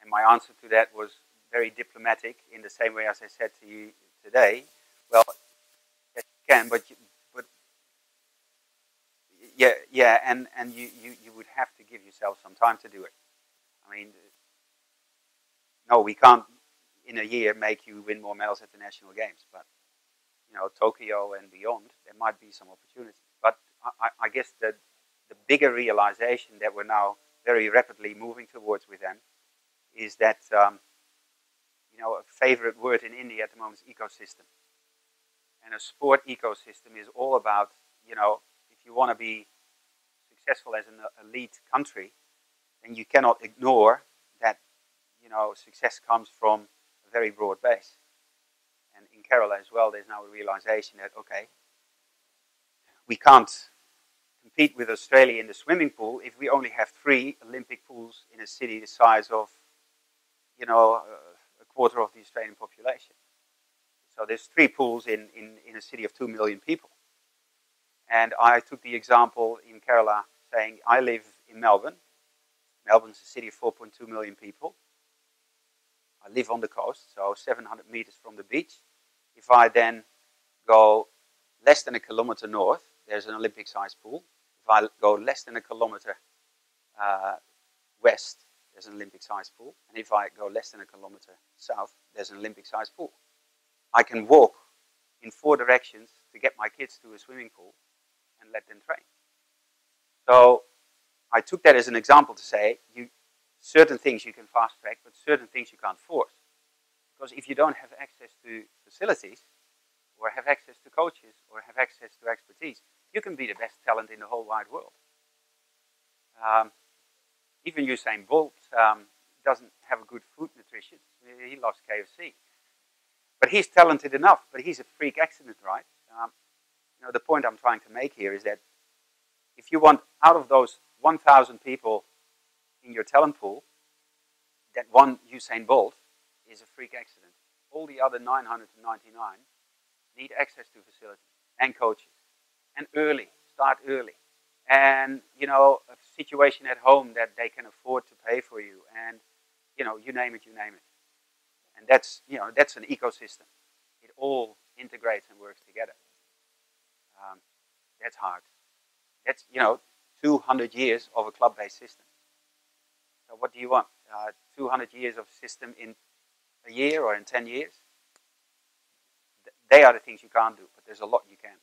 my answer to that was very diplomatic, in the same way as I said to you today. Well, yes, you can, but and you would have to give yourself some time to do it. I mean, no, we can't in a year make you win more medals at the national games, but you know, Tokyo and beyond, there might be some opportunity. But I guess that the bigger realization that we're now very rapidly moving towards with them is that, you know, a favorite word in India at the moment is ecosystem. And a sport ecosystem is all about, you know, if you want to be successful as an elite country, then you cannot ignore that, you know, success comes from a very broad base. And in Kerala as well, there's now a realization that, okay, we can't compete compete with Australia in the swimming pool if we only have 3 Olympic pools in a city the size of, you know, a quarter of the Australian population. So there's 3 pools in a city of 2 million people. And I took the example in Kerala saying, I live in Melbourne. Melbourne's a city of 4.2 million people. I live on the coast, so 700 meters from the beach. If I then go less than a kilometer north, there's an Olympic-sized pool. If I go less than a kilometer west, there's an Olympic-sized pool. And if I go less than a kilometer south, there's an Olympic-sized pool. I can walk in 4 directions to get my kids to a swimming pool and let them train. So I took that as an example to say, certain things you can fast track, but certain things you can't force. Because if you don't have access to facilities, or have access to coaches, or have access to expertise, you can be the best talent in the whole wide world. Even Usain Bolt doesn't have a good food nutrition. He loves KFC. But he's talented enough, but he's a freak accident, right? You know, the point I'm trying to make here is that if you want, out of those 1,000 people in your talent pool, that one Usain Bolt is a freak accident. All the other 999 need access to facilities and coaches. And start early. And, you know, a situation at home that they can afford to pay for you. And, you know, you name it. And that's, you know, that's an ecosystem. It all integrates and works together. That's hard. That's, you know, 200 years of a club-based system. So what do you want? 200 years of system in a year or in 10 years? They are the things you can't do, but there's a lot you can.